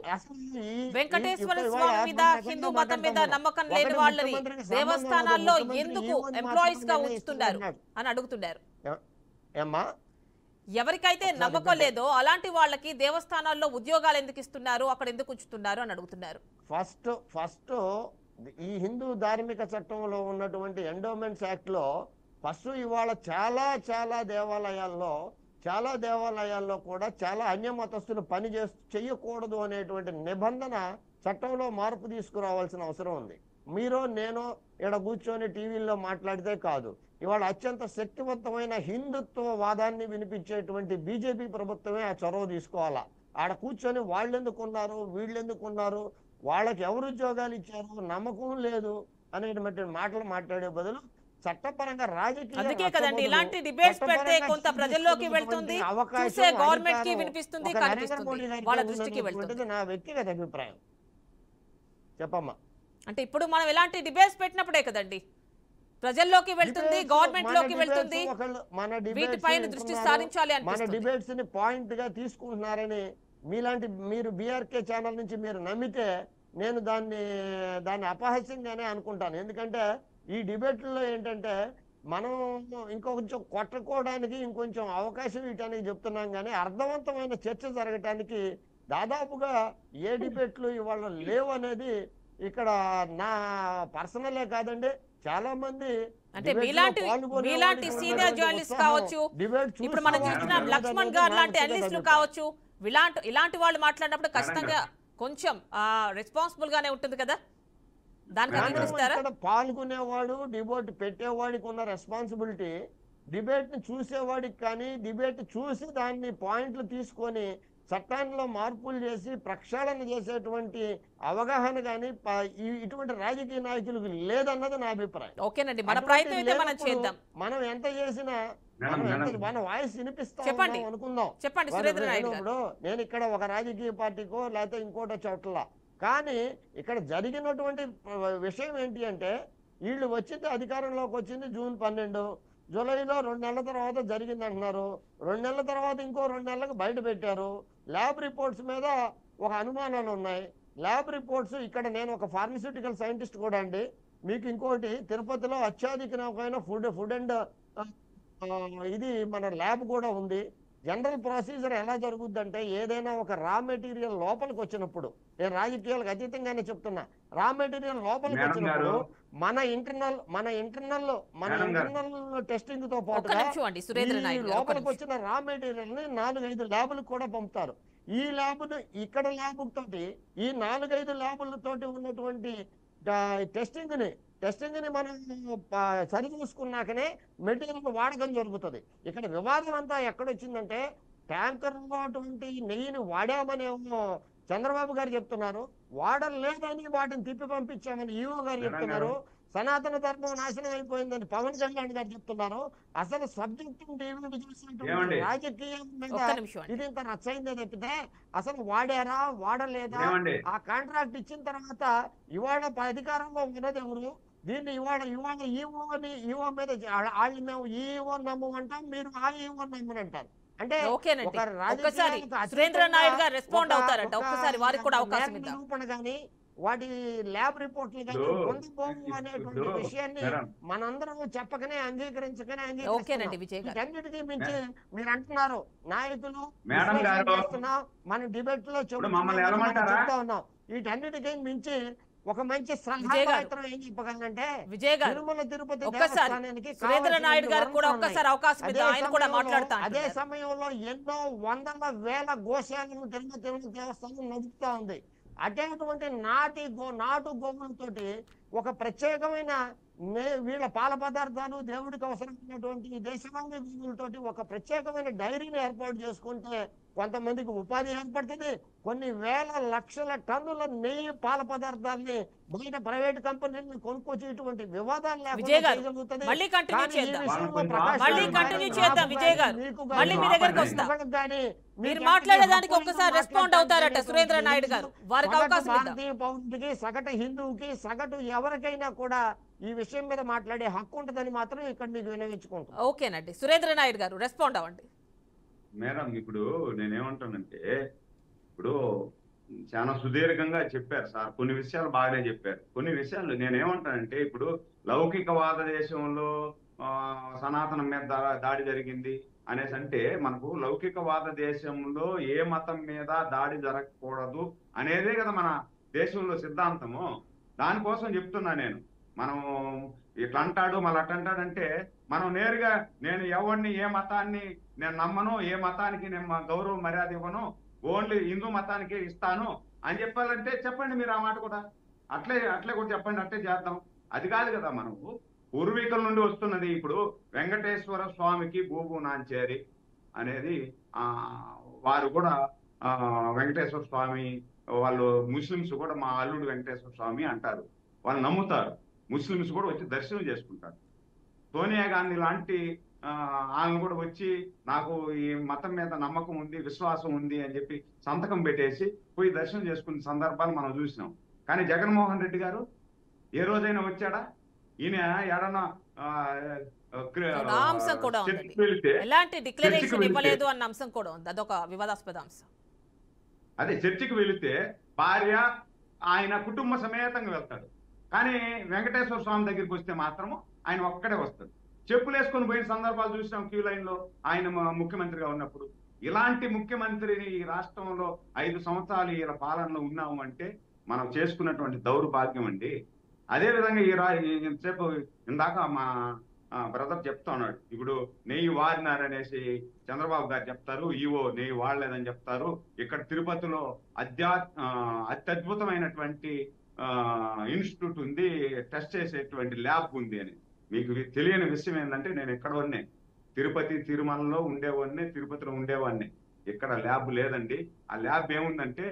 Speaker 1: వెంకటేశ్వర స్వామి మీద, హిందూ మతం మీద నమ్మకం లేని వాళ్ళని దేవస్థానాల్లో ఎందుకు ఎంప్లాయీస్ గా ఉంచుతున్నారు అని అడుగుతున్నారు. ఎవరికైతే నమ్మకం లేదో అలాంటి వాళ్ళకి దేవస్థానాల్లో ఉద్యోగాలు ఎందుకు ఇస్తున్నారు, అక్కడ ఎందుకు ఉంచుతున్నారు అని అడుగుతున్నారు.
Speaker 8: ఫస్ట్ ఈ హిందూ ధార్మిక చట్టంలో ఉన్నటువంటి ఎండోమెంట్స్ యాక్ట్ లో ఫస్ట్ ఇవాళ చాలా దేవాలయాల్లో కూడా చాలా అన్యమతస్తులు పని చెయ్యకూడదు అనేటువంటి నిబంధన చట్టంలో మార్పు తీసుకురావాల్సిన అవసరం ఉంది. మీరు నేను ఇక్కడ కూర్చొని టీవీల్లో మాట్లాడితే కాదు, ఇవాళ అత్యంత శక్తివంతమైన హిందుత్వ వాదాన్ని వినిపించేటువంటి బీజేపీ ప్రభుత్వమే ఆ చొరవ తీసుకోవాలా. ఆడ కూర్చొని వాళ్ళెందుకున్నారు, వీళ్ళెందుకున్నారు, వాళ్ళకి ఎవరు ఉద్యోగాలు ఇచ్చారు, నమ్మకం లేదు అనేటువంటి మాటలు మాట్లాడే బదులు చట్టపరంగా
Speaker 1: అందుకే కదండి ఇలాంటి డిబేట్స్ పెడితే కొంత ప్రజల్లోకి వెళ్తుంది, చూసే గవర్నమెంట్ కి వినిపిస్తుంది, కనిపిస్తుంది, వాళ్ళ దృష్టికి వెళ్తుంది.
Speaker 8: నా వ్యక్తిగత అభిప్రాయం. చెప్పమ్మా.
Speaker 1: అంటే ఇప్పుడు మనం ఇలాంటి డిబేట్స్ పెట్టినప్పుడే కదండి ప్రజల్లోకి వెళ్తుంది, గవర్నమెంట్ లోకి వెళ్తుంది, వీటిపైన దృష్టి సారించాలి అని.
Speaker 8: మన డిబేట్స్ ని పాయింట్ గా తీసుకుంటున్నారని మీరు బీఆర్కే ఛానల్ నుంచి మీరు నమ్మితే నేను దాన్ని అపహాస్యంగానే అనుకుంటాను. ఎందుకంటే ఈ డిబేట్లలో ఏంటంటే మనం ఇంకొంచెం కొట్టుకోవడానికి ఇంకొంచెం అవకాశం ఇవ్వడానికి చెప్తున్నాం, కానీ అర్థవంతమైన చర్చ జరగటానికి దాదాపుగా ఏ డిబేట్లు ఇవాళ లేవు అనేది ఇక్కడ నా పర్సనలే కాదండి, చాలా మంది
Speaker 1: అంటే మీలాంటి సీనియర్ జర్నలిస్ట్ కావచ్చు, ఇప్పుడు మనం చూస్తున్నాం లక్ష్మణ్ గారు లాంటి అనలిస్టులు కావచ్చు, ఇలాంటి వాళ్ళు మాట్లాడినప్పుడు ఖచ్చితంగా కొంచెం రెస్పాన్సిబుల్ గానే ఉంటుంది కదా. దానికి
Speaker 6: మేడం
Speaker 1: అంగీకరిస్తారా?
Speaker 8: ఇక్కడ పాల్గొనేవాడు డిబేట్ పెట్టేవాడికి ఉన్న రెస్పాన్సిబిలిటీ డిబేట్ ని చూసేవాడికి కానీ డిబేట్ చూసి దాన్ని పాయింట్లు తీసుకొని చట్టాల్లో మార్పులు చేసి ప్రక్షాళన చేసేటువంటి అవగాహన కానీ ఇటువంటి రాజకీయ నాయకులకు లేదన్నది నా అభిప్రాయం.
Speaker 1: ఓకేనండి, మన ప్రయత్నం అయితే మనం చేద్దాం.
Speaker 8: మనం ఎంత చేసినా మన వాయిస్ వినిపిస్తాం
Speaker 1: చెప్పండి.
Speaker 8: అనుకుందాం.
Speaker 1: చెప్పండి సురేంద్ర నాయుడు గారు.
Speaker 8: ఇప్పుడు నేను ఇక్కడ ఒక రాజకీయ పార్టీకో లేకపోతే ఇంకోటో చోట్ల, కానీ ఇక్కడ జరిగినటువంటి విషయం ఏంటి అంటే వీళ్ళు వచ్చింది అధికారంలోకి వచ్చింది జూన్ 12, జూలైలో 2 నెలల తర్వాత జరిగింది అంటున్నారు. 2 నెలల తర్వాత ఇంకో 2 నెలలకు బయట పెట్టారు. ల్యాబ్ రిపోర్ట్స్ మీద ఒక అనుమానాలు ఉన్నాయి. ల్యాబ్ రిపోర్ట్స్ ఇక్కడ నేను ఒక ఫార్మస్యూటికల్ సైంటిస్ట్ కూడా అండి. మీకు ఇంకోటి తిరుపతిలో అత్యాధికమైన ఫుడ్ అండ్ ఇది మన ల్యాబ్ కూడా ఉంది. జనరల్ ప్రొసీజర్ ఎలా జరుగుద్దంటే ఏదైనా ఒక రా మెటీరియల్ లోపలికి వచ్చినప్పుడు, నేను రాజకీయాలకు అతీతంగానే చెప్తున్నా, రా మెటీరియల్ లోపలికి వచ్చినప్పుడు మన ఇంటర్నల్ టెస్టింగ్ తో పాటుగా లోపలికి వచ్చిన రా మెటీరియల్ ని 4-5 ల్యాబులకు కూడా పంపుతారు. ఈ ల్యాబ్ను ఇక్కడ ల్యాబ్ తోటి ఈ 4-5 ల్యాబులతోటి ఉన్నటువంటి టెస్టింగ్ ని మనం సరి చూసుకున్నాకనే మెటీరియల్ వాడకం జరుగుతుంది. ఇక్కడ వివాదం అంతా ఎక్కడొచ్చిందంటే ట్యాంకర్లో అటువంటి నెయ్యిని వాడామనేమో చంద్రబాబు గారు చెప్తున్నారు, వాడలేదని వాటిని తిప్పి పంపించామని ఈఓ గారు చెప్తున్నారు, సనాతన ధర్మం నాశనం అయిపోయిందని పవన్ కళ్యాణ్ గారు చెప్తున్నారు. అసలు సబ్జెక్ట్ రాజకీయం మీద ఇది ఇంత రచ్చయిందే తప్పితే అసలు వాడారా వాడలేదా, ఆ కాంట్రాక్ట్ ఇచ్చిన తర్వాత ఇవాళ అధికారంలో ఉన్నది ఎవరు, దీన్ని ఇవాళ ఈఓ మీద వాళ్ళు మేము ఈఓ నమ్మమంటాం, మీరు ఆ ఈఓ నమ్మనంటారు. అంటే
Speaker 1: సురేంద్ర నాయుడు గారు రెస్పాండ్ అవుతారంట, ఒక్కసారి వారికి కూడా అవకాశం ఇద్దాం.
Speaker 8: నిరూపణ కానీ వాటి ల్యాబ్ రిపోర్ట్లు కానీ పొందిపోవు అనేటువంటి విషయాన్ని మనందరం చెప్పకనే అంగీకరించకనే అన్నిటికీ మించి మీరు అంటున్నారు నాయకులు మన డిబేట్ లో చెప్తా ఉన్నాం. వీటన్నిటికీ మించి ఒక మంచి సలహాత్రం ఏం చెప్పగలంటే తిరుమల తిరుపతి అదే సమయంలో ఎన్నో వందల వేల గోశాలను తిరుమల దేవస్థానం నడుపుతా ఉంది. అటువంటి నాటు గోవులతోటి ఒక ప్రత్యేకమైన వీళ్ళ పాల పదార్థాలు దేవుడికి అవసరమైనటువంటి దేశవాళీ గోవులతోటి ఒక ప్రత్యేకమైన డైరీని ఏర్పాటు చేసుకుంటే కొంతమందికి ఉపాధి ఏర్పడుతుంది. కొన్ని వేల లక్షల టన్నుల నెయ్యి పాల పదార్థాలని బయట ప్రైవేట్ కంపెనీలను కొనుక్కొచ్చేటువంటి వివాదాలు
Speaker 1: మాట్లాడేదానికి ఒక్కసారి రెస్పాండ్ అవుతారట సురేంద్ర నాయుడు గారు. వారికి అవకాశం
Speaker 8: భారతీయ పౌరుడికి, సగటు హిందువుకి, సగటు ఎవరికైనా కూడా ఈ విషయం మీద మాట్లాడే హక్కు ఉంటుందని మాత్రం ఇక్కడ మీకు వినవించుకుంటాం.
Speaker 1: ఓకేనండి, సురేంద్ర నాయుడు గారు రెస్పాండ్ అవ్వండి.
Speaker 6: మేడం ఇప్పుడు నేనేమంటానంటే, ఇప్పుడు చాలా సుదీర్ఘంగా చెప్పారు సార్, కొన్ని విషయాలు బాగానే చెప్పారు. కొన్ని విషయాలు నేనేమంటానంటే, ఇప్పుడు లౌకికవాద దేశంలో సనాతనం మీద దాడి జరిగింది అనేసి అంటే, మనకు లౌకికవాద దేశంలో ఏ మతం మీద దాడి జరగకూడదు అనేదే కదా మన దేశంలో సిద్ధాంతము. దానికోసం చెప్తున్నా నేను. మనం ఇట్లా అంటాడు మళ్ళీ అట్లా అంటాడంటే, మనం నేరుగా నేను ఎవరిని ఏ మతాన్ని నేను నమ్మను, ఏ మతానికి నేను గౌరవ మర్యాద ఇవ్వను, ఓన్లీ హిందూ మతానికే ఇస్తాను అని చెప్పాలంటే చెప్పండి మీరు ఆ మాట కూడా. అట్లే కూడా చెప్పండి, అట్లే చేద్దాం. అది కాదు కదా మనకు పూర్వీకుల నుండి వస్తున్నది. ఇప్పుడు వెంకటేశ్వర స్వామికి భూభూ నాంచేరి అనేది వారు కూడా వెంకటేశ్వర స్వామి వాళ్ళు ముస్లిమ్స్ కూడా మా అల్లుడు వెంకటేశ్వర స్వామి అంటారు, వాళ్ళు నమ్ముతారు. ముస్లిమ్స్ కూడా వచ్చి దర్శనం చేసుకుంటారు. సోనియా గాంధీ లాంటి ఆమె కూడా వచ్చి నాకు ఈ మతం మీద నమ్మకం ఉంది, విశ్వాసం ఉంది అని చెప్పి సంతకం పెట్టేసి పోయి దర్శనం చేసుకునే సందర్భాలు మనం చూసినాం. కానీ జగన్మోహన్ రెడ్డి గారు ఏ రోజైనా వచ్చాడా? ఈయన ఏడన్నా అదే చర్చికి వెళితే భార్య ఆయన కుటుంబ సమేతంగా వెళ్తాడు. కానీ వెంకటేశ్వర స్వామి దగ్గరికి వస్తే మాత్రము ఆయన ఒక్కడే వస్తాడు. చెప్పులు వేసుకొని పోయిన సందర్భాలు చూసినాం క్యూ లైన్ లో ఆయన ముఖ్యమంత్రిగా ఉన్నప్పుడు. ఇలాంటి ముఖ్యమంత్రిని ఈ రాష్ట్రంలో 5 సంవత్సరాలు ఇలా పాలనలో ఉన్నాము అంటే మనం చేసుకున్నటువంటి దౌర్భాగ్యం అండి. అదే విధంగా ఇంతసేపు ఇందాక మా బ్రదర్ చెప్తా ఉన్నాడు, ఇప్పుడు నెయ్యి వారినారనేసి చంద్రబాబు గారు చెప్తారు, ఈవో నెయ్యి వాడలేదని చెప్తారు. ఇక్కడ తిరుపతిలో అత్యద్భుతమైనటువంటి ఇన్స్టిట్యూట్ ఉంది, టెస్ట్ చేసేటువంటి ల్యాబ్ ఉంది అని. మీకు తెలియని విషయం ఏంటంటే నేను ఎక్కడోనే తిరుపతి తిరుమలలో ఉండేవాడిని, తిరుపతిలో ఉండేవాడిని. ఇక్కడ ల్యాబ్ లేదండి. ఆ ల్యాబ్ ఏముందంటే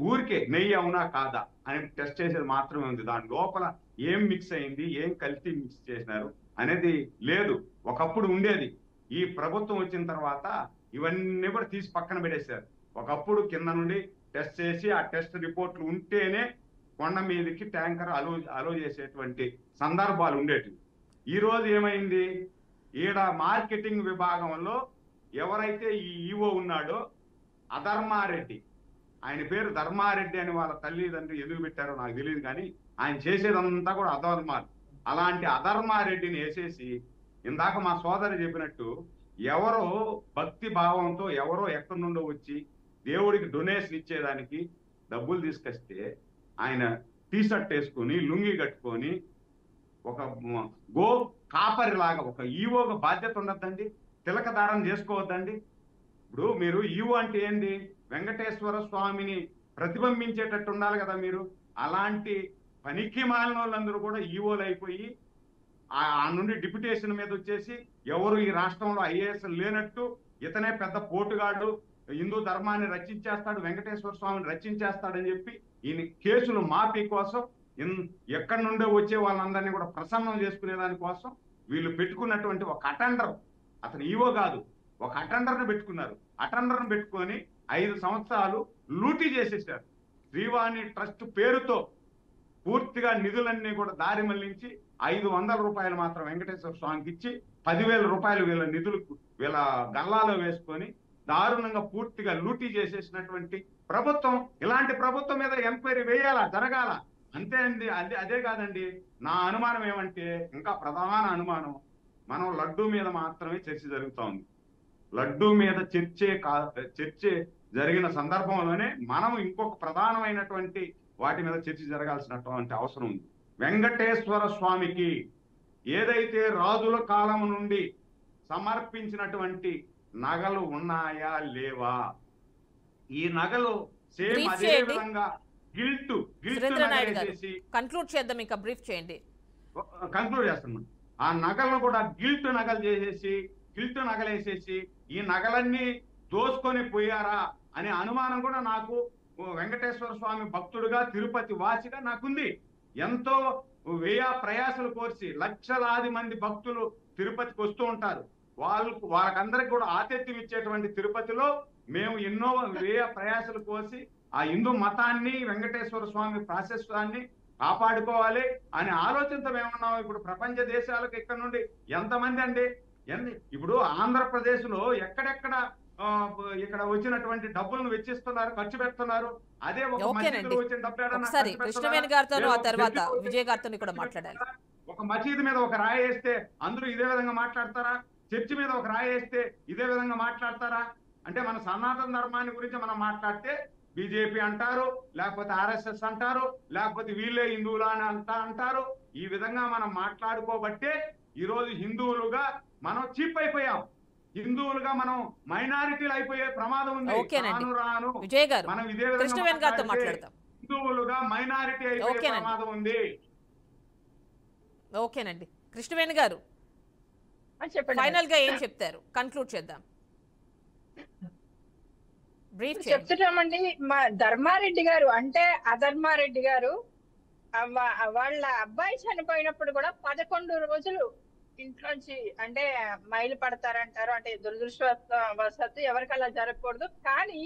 Speaker 6: ఊరికే నెయ్యి అవునా కాదా అని టెస్ట్ చేసేది మాత్రమే ఉంది. దాని లోపల ఏం మిక్స్ అయింది, ఏం కల్తీ మిక్స్ చేసినారు అనేది లేదు. ఒకప్పుడు ఉండేది. ఈ ప్రభుత్వం వచ్చిన తర్వాత ఇవన్నీ కూడా తీసి పక్కన పెట్టేశారు. ఒకప్పుడు కింద నుండి టెస్ట్ చేసి ఆ టెస్ట్ రిపోర్ట్లు ఉంటేనే కొండ మీదకి ట్యాంకర్ అలో చేసేటువంటి సందర్భాలు ఉండేటివి. ఈ రోజు ఏమైంది, ఈడ మార్కెటింగ్ విభాగంలో ఎవరైతే ఈ ఈవో ఉన్నాడో అధర్మారెడ్డి, ఆయన పేరు ధర్మారెడ్డి అని వాళ్ళ తల్లిదండ్రులు ఎందుకు పెట్టారో నాకు తెలియదు, కానీ ఆయన చేసేదంతా కూడా అధర్మాలు. అలాంటి అధర్మారెడ్డిని వేసేసి ఇందాక మా సోదరి చెప్పినట్టు ఎవరో భక్తి భావంతో ఎవరో ఎక్కడి నుండో వచ్చి దేవుడికి డొనేషన్ ఇచ్చేదానికి డబ్బులు తీసుకొస్తే ఆయన టీ షర్ట్ వేసుకొని లుంగి కట్టుకొని ఒక గో కాపరి లాగా ఒక ఈవోగా బాధ్యత ఉండద్దండి, తిలకదారం చేసుకోవద్దండి. ఇప్పుడు మీరు ఈవో అంటే ఏంది, వెంకటేశ్వర స్వామిని ప్రతిబింబించేటట్టు ఉండాలి కదా మీరు. అలాంటి పనికి మాలిన వాళ్ళందరూ కూడా ఈవోలు అయిపోయి ఆ నుండి డిప్యుటేషన్ మీద వచ్చేసి ఎవరు ఈ రాష్ట్రంలో ఐఏఎస్ లేనట్టు ఇతనే పెద్ద పోటుగాడు, హిందూ ధర్మాన్ని రచించేస్తాడు, వెంకటేశ్వర స్వామిని రచించేస్తాడని చెప్పి ఈయన కేసులు మాఫీ కోసం ఎక్కడి నుండో వచ్చే వాళ్ళందరినీ కూడా ప్రసన్నం చేసుకునే దానికోసం వీళ్ళు పెట్టుకున్నటువంటి ఒక అటెండర్, అతను ఈవో కాదు, ఒక అటెండర్ని పెట్టుకున్నారు. అటెండర్ని పెట్టుకొని 5 సంవత్సరాలు లూటీ చేసేసారు. శ్రీవాణి ట్రస్ట్ పేరుతో పూర్తిగా నిధులన్నీ కూడా దారి మళ్లించి 500 రూపాయలు మాత్రం వెంకటేశ్వర స్వామికి ఇచ్చి 10,000 రూపాయలు వీళ్ళ నిధులకు వీళ్ళ గల్లాలో వేసుకొని దారుణంగా పూర్తిగా లూటీ చేసేసినటువంటి ప్రభుత్వం. ఇలాంటి ప్రభుత్వం మీద ఎంక్వైరీ వేయాలా, జరగాల, అంతే అండి. అదే కాదండి. నా అనుమానం ఏమంటే, ఇంకా ప్రధాన అనుమానం, మనం లడ్డూ మీద మాత్రమే చర్చ జరుగుతూ ఉంది. లడ్డూ మీద చర్చే జరిగిన సందర్భంలోనే మనం ఇంకొక ప్రధానమైనటువంటి వాటి మీద చర్చ జరగాల్సినటువంటి అవసరం ఉంది. వెంకటేశ్వర స్వామికి ఏదైతే రాజుల కాలం నుండి సమర్పించినటువంటి నగలు ఉన్నాయా లేవా, ఈ నగలు సేమ్ అదే విధంగా గిల్ట్ చేసి
Speaker 1: కంక్లూడ్ చేద్దాం, ఇంకా బ్రీఫ్ చేయండి.
Speaker 6: కంక్లూడ్ చేస్తున్నాం. ఆ నగలను కూడా గిల్ట్ నగలు చేసేసి గిల్ట్ నగలేసేసి ఈ నగలన్నీ దోసుకొని పోయారా అనే అనుమానం కూడా నాకు వెంకటేశ్వర స్వామి భక్తుడుగా తిరుపతి వాసిగా నాకుంది. ఎంతో వ్యయ ప్రయాసలు కోర్చి లక్షలాది మంది భక్తులు తిరుపతికి వస్తూ ఉంటారు. వాళ్ళకందరికి కూడా ఆతిథ్యం ఇచ్చేటువంటి తిరుపతిలో మేము ఎన్నో వ్యయ ప్రయాసలు కోసి ఆ హిందూ మతాన్ని వెంకటేశ్వర స్వామి ప్రాశస్త్యాన్ని కాపాడుకోవాలి అనే ఆలోచనతో మేమున్నాం. ఇప్పుడు ప్రపంచ దేశాలకు ఇక్కడ నుండి ఎంతమంది అండి, ఇప్పుడు ఆంధ్రప్రదేశ్ లో ఎక్కడెక్కడ ఇక్కడ వచ్చినటువంటి డబ్బులను వెచ్చిస్తున్నారు, ఖర్చు పెడుతున్నారు. అదే ఒక మసీదులో వచ్చిన ఒక మసీదు మీద ఒక రాయి వేస్తే అందరూ ఇదే విధంగా మాట్లాడతారా? చర్చి మీద ఒక రాయి వేస్తే ఇదే విధంగా మాట్లాడతారా? అంటే మన సనాతన ధర్మాన్ని గురించి మనం మాట్లాడితే బీజేపీ అంటారు, లేకపోతే ఆర్ఎస్ఎస్ అంటారు, లేకపోతే వీళ్ళే హిందువులు అని అంటారు. ఈ విధంగా మనం మాట్లాడుకోబట్టే ఈరోజు హిందువులుగా మనం చీప్ అయిపోయాం. హిందువులుగా మనం మైనారిటీలు అయిపోయే ప్రమాదం ఉంది. రాను మనం ఇదే విధంగా హిందువులుగా మైనారిటీ అయిపోయే ప్రమాదం ఉంది.
Speaker 1: ఓకేనండి. కృష్ణవేణి గారు ఫైనల్ గా ఏం చెప్తారు? కన్క్లూడ్ చేద్దాం.
Speaker 7: చెప్తున్నామండి. మా ధర్మారెడ్డి గారు అంటే అధర్మారెడ్డి గారు వాళ్ళ అబ్బాయి చనిపోయినప్పుడు కూడా 11 రోజులు ఇంట్లోంచి అంటే మైలు పడతారంటారు. అంటే దురదృష్టవశాత్తు ఎవరికి అలా జరగకూడదు. కానీ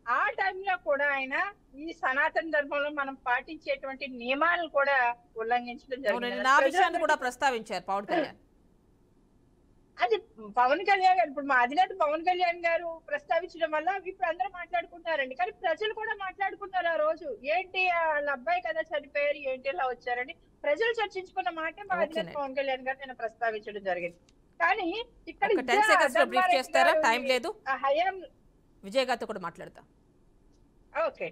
Speaker 7: ఆ టైంలో కూడా ఆయన ఈ సనాతన ధర్మంలో మనం పాటించేటువంటి నియమాలను కూడా ఉల్లంఘించడం జరిగింది.
Speaker 1: నా విషయాన్ని కూడా ప్రస్తావించారు పవన్ కళ్యాణ్.
Speaker 7: అది పవన్ కళ్యాణ్ గారు, ఇప్పుడు మా అధినేత పవన్ కళ్యాణ్ గారు ప్రస్తావించడం వల్ల ఇప్పుడు అందరూ మాట్లాడుకుంటారండి. కానీ ప్రజలు కూడా మాట్లాడుకున్నారు ఆ రోజు. ఏంటి వాళ్ళ అబ్బాయి కదా చనిపోయారు, ఏంటి ఇలా వచ్చారని ప్రజలు చర్చించుకున్న మాటే మా అధినేత పవన్ కళ్యాణ్ గారు నేను ప్రస్తావించడం జరిగింది. కానీ ఇక్కడ హయాం
Speaker 1: విజయ్ గారితో కూడా మాట్లాడతా.
Speaker 7: ఓకే,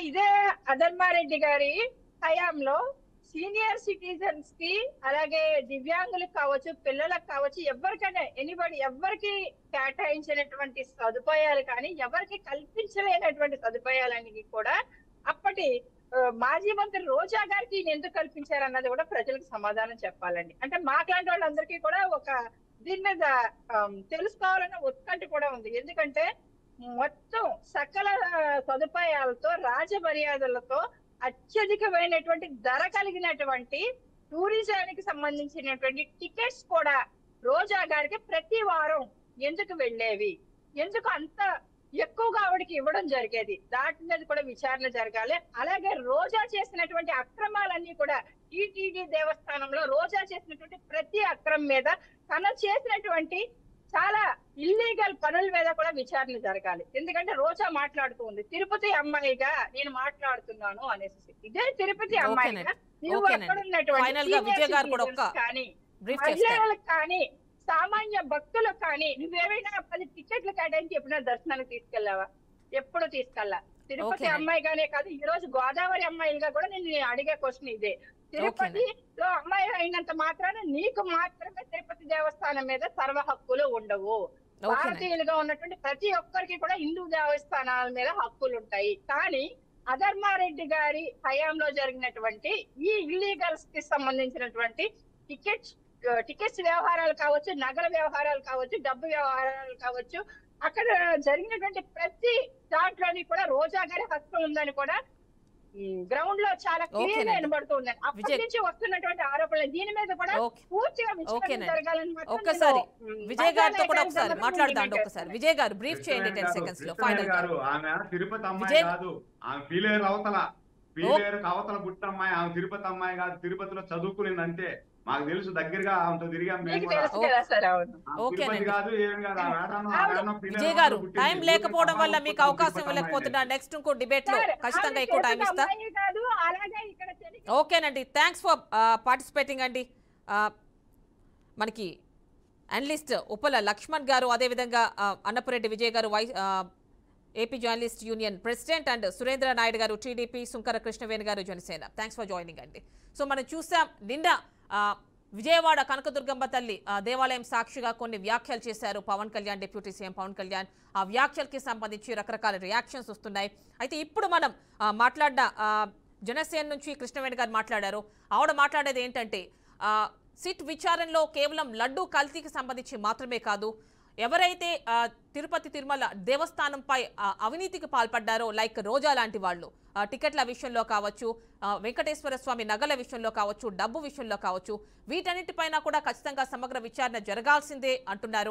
Speaker 7: ఇదే అధర్మారెడ్డి గారి హయాంలో సీనియర్ సిటిజన్స్ కి అలాగే దివ్యాంగులకు కావచ్చు, పిల్లలకు కావచ్చు, ఎవరికైనా ఎవరికి కేటాయించినటువంటి సదుపాయాలు కానీ ఎవరికి కల్పించలేనటువంటి సదుపాయాలన్నీ కూడా అప్పటి మాజీ మంత్రి రోజా గారికి ఈయన ఎందుకు కల్పించారన్నది కూడా ప్రజలకు సమాధానం చెప్పాలండి. అంటే మాట్లాంటి వాళ్ళందరికీ కూడా ఒక దీని మీద తెలుసుకోవాలన్న ఉత్కంఠ కూడా ఉంది. ఎందుకంటే మొత్తం సకల సదుపాయాలతో రాజమర్యాదలతో అత్యధికమైనటువంటి ధర కలిగినటువంటి టూరిజానికి సంబంధించినటువంటి టికెట్స్ కూడా రోజా గారికి ప్రతి వారం ఎందుకు వెళ్ళేవి, ఎందుకు అంత ఎక్కువగా ఆవిడకి ఇవ్వడం జరిగేది, దాటి మీద కూడా విచారణ జరగాలి. అలాగే రోజా చేసినటువంటి అక్రమాలన్నీ కూడా టీటీడీ దేవస్థానంలో రోజా చేసినటువంటి ప్రతి అక్రమం మీద, తన చేసినటువంటి చాలా ఇల్లీగల్ పనుల మీద కూడా విచారణ జరగాలి. ఎందుకంటే రోజా మాట్లాడుతూ ఉంది, తిరుపతి అమ్మాయిగా నేను మాట్లాడుతున్నాను అనేసి. ఇదే తిరుపతి అమ్మాయిగా నువ్వు అక్కడ ఉన్నటువంటి కానీ మహిళలకు కానీ సామాన్య భక్తులకు కానీ నువ్వేమైనా 10 టికెట్లు కేటాయించి ఎప్పుడైనా దర్శనానికి తీసుకెళ్లావా? ఎప్పుడు తీసుకెళ్ళా. తిరుపతి అమ్మాయిగానే కాదు, ఈ రోజు గోదావరి అమ్మాయిలుగా కూడా నేను అడిగే క్వశ్చన్ ఇదే. తిరుపతిలో అమ్మాయి అయినంత మాత్రాన నీకు మాత్రమే తిరుపతి దేవస్థానం మీద సర్వ హక్కులు ఉండవు. భారతీయులుగా ఉన్నటువంటి ప్రతి ఒక్కరికి కూడా హిందూ దేవస్థానాల మీద హక్కులు ఉంటాయి. కానీ అధర్మారెడ్డి గారి హయాంలో జరిగినటువంటి ఈ ఇల్లీగల్స్ కి సంబంధించినటువంటి టికెట్స్ వ్యవహారాలు కావచ్చు, నగల వ్యవహారాలు కావచ్చు, డబ్బు వ్యవహారాలు కావచ్చు, అక్కడ జరిగినటువంటి ప్రతి దాంట్లోని కూడా రోజా గారి హస్తం ఉందని కూడా గ్రౌండ్ లో చాలా క్లియర్ గా వినబడుతుంది. అప్పటి నుంచి వస్తున్నటువంటి ఆరోపణలు దీని మీద కూడా పూర్తిగా విచారణ జరగాలని
Speaker 1: ఒక్కసారి విజయ్ గారితో కూడా ఒకసారి మాట్లాడదాం. ఒకసారి విజయ్ గారు బ్రీఫ్ చేయండి 10 సెకండ్స్ లో. ఫైనల్
Speaker 6: గారు ఆమె తిరుపతి అమ్మాయి కాదు, ఆమె పీలేరు అవతల పుట్టిన అమ్మాయి, ఆమె తిరుపతి అమ్మాయి కాదు, తిరుపతిలో చదువుకునింది అంతే. మాకు తెలుసు, దగ్గరగా ఆమెతో తిరిగాం.
Speaker 1: విజయ్ గారు టైం లేకపోవడం వల్ల మీకు అవకాశం ఇవ్వలేకపోతున్నా. నెక్స్ట్ ఇంకో డిబేట్ లో ఖచ్చితంగా ఎక్కువ టైం ఇస్తా. ఓకేనండి, థ్యాంక్స్ ఫర్ పార్టిసిపేటింగ్ అండి. మనకి అనలిస్ట్ ఉప్పల లక్ష్మణ్ గారు, అదేవిధంగా అన్నపురెడ్డి విజయ్ గారు AP journalist union president, and Surendra Naidu గారు టీడీపీ, సుంకర కృష్ణవేణి గారు జనసేన. థ్యాంక్స్ ఫర్ జాయినింగ్ అండి. సో మనం చూసాం నిన్న విజయవాడ కనకదుర్గమ్మ తల్లి దేవాలయం సాక్షిగా కొన్ని వ్యాఖ్యలు చేశారు పవన్ కళ్యాణ్, డిప్యూటీ సీఎం పవన్ కళ్యాణ్. ఆ వ్యాఖ్యలకి సంబంధించి రకరకాల రియాక్షన్స్ వస్తున్నాయి. అయితే ఇప్పుడు మనం మాట్లాడిన జనసేన నుంచి కృష్ణవేణి గారు మాట్లాడారు. ఆవిడ మాట్లాడేది ఏంటంటే సిట్ విచారణలో కేవలం లడ్డూ కల్తీకి సంబంధించి మాత్రమే కాదు, ఎవరైతే తిరుపతి తిరుమల దేవస్థానంపై అవినీతికి పాల్పడ్డారో, లైక్ రోజా లాంటి వాళ్ళు, టికెట్ల విషయంలో కావచ్చు, వెంకటేశ్వర స్వామి నగల విషయంలో కావచ్చు, డబ్బు విషయంలో కావచ్చు, వీటన్నిటిపైన కూడా ఖచ్చితంగా సమగ్ర విచారణ జరగాల్సిందే అంటున్నారు.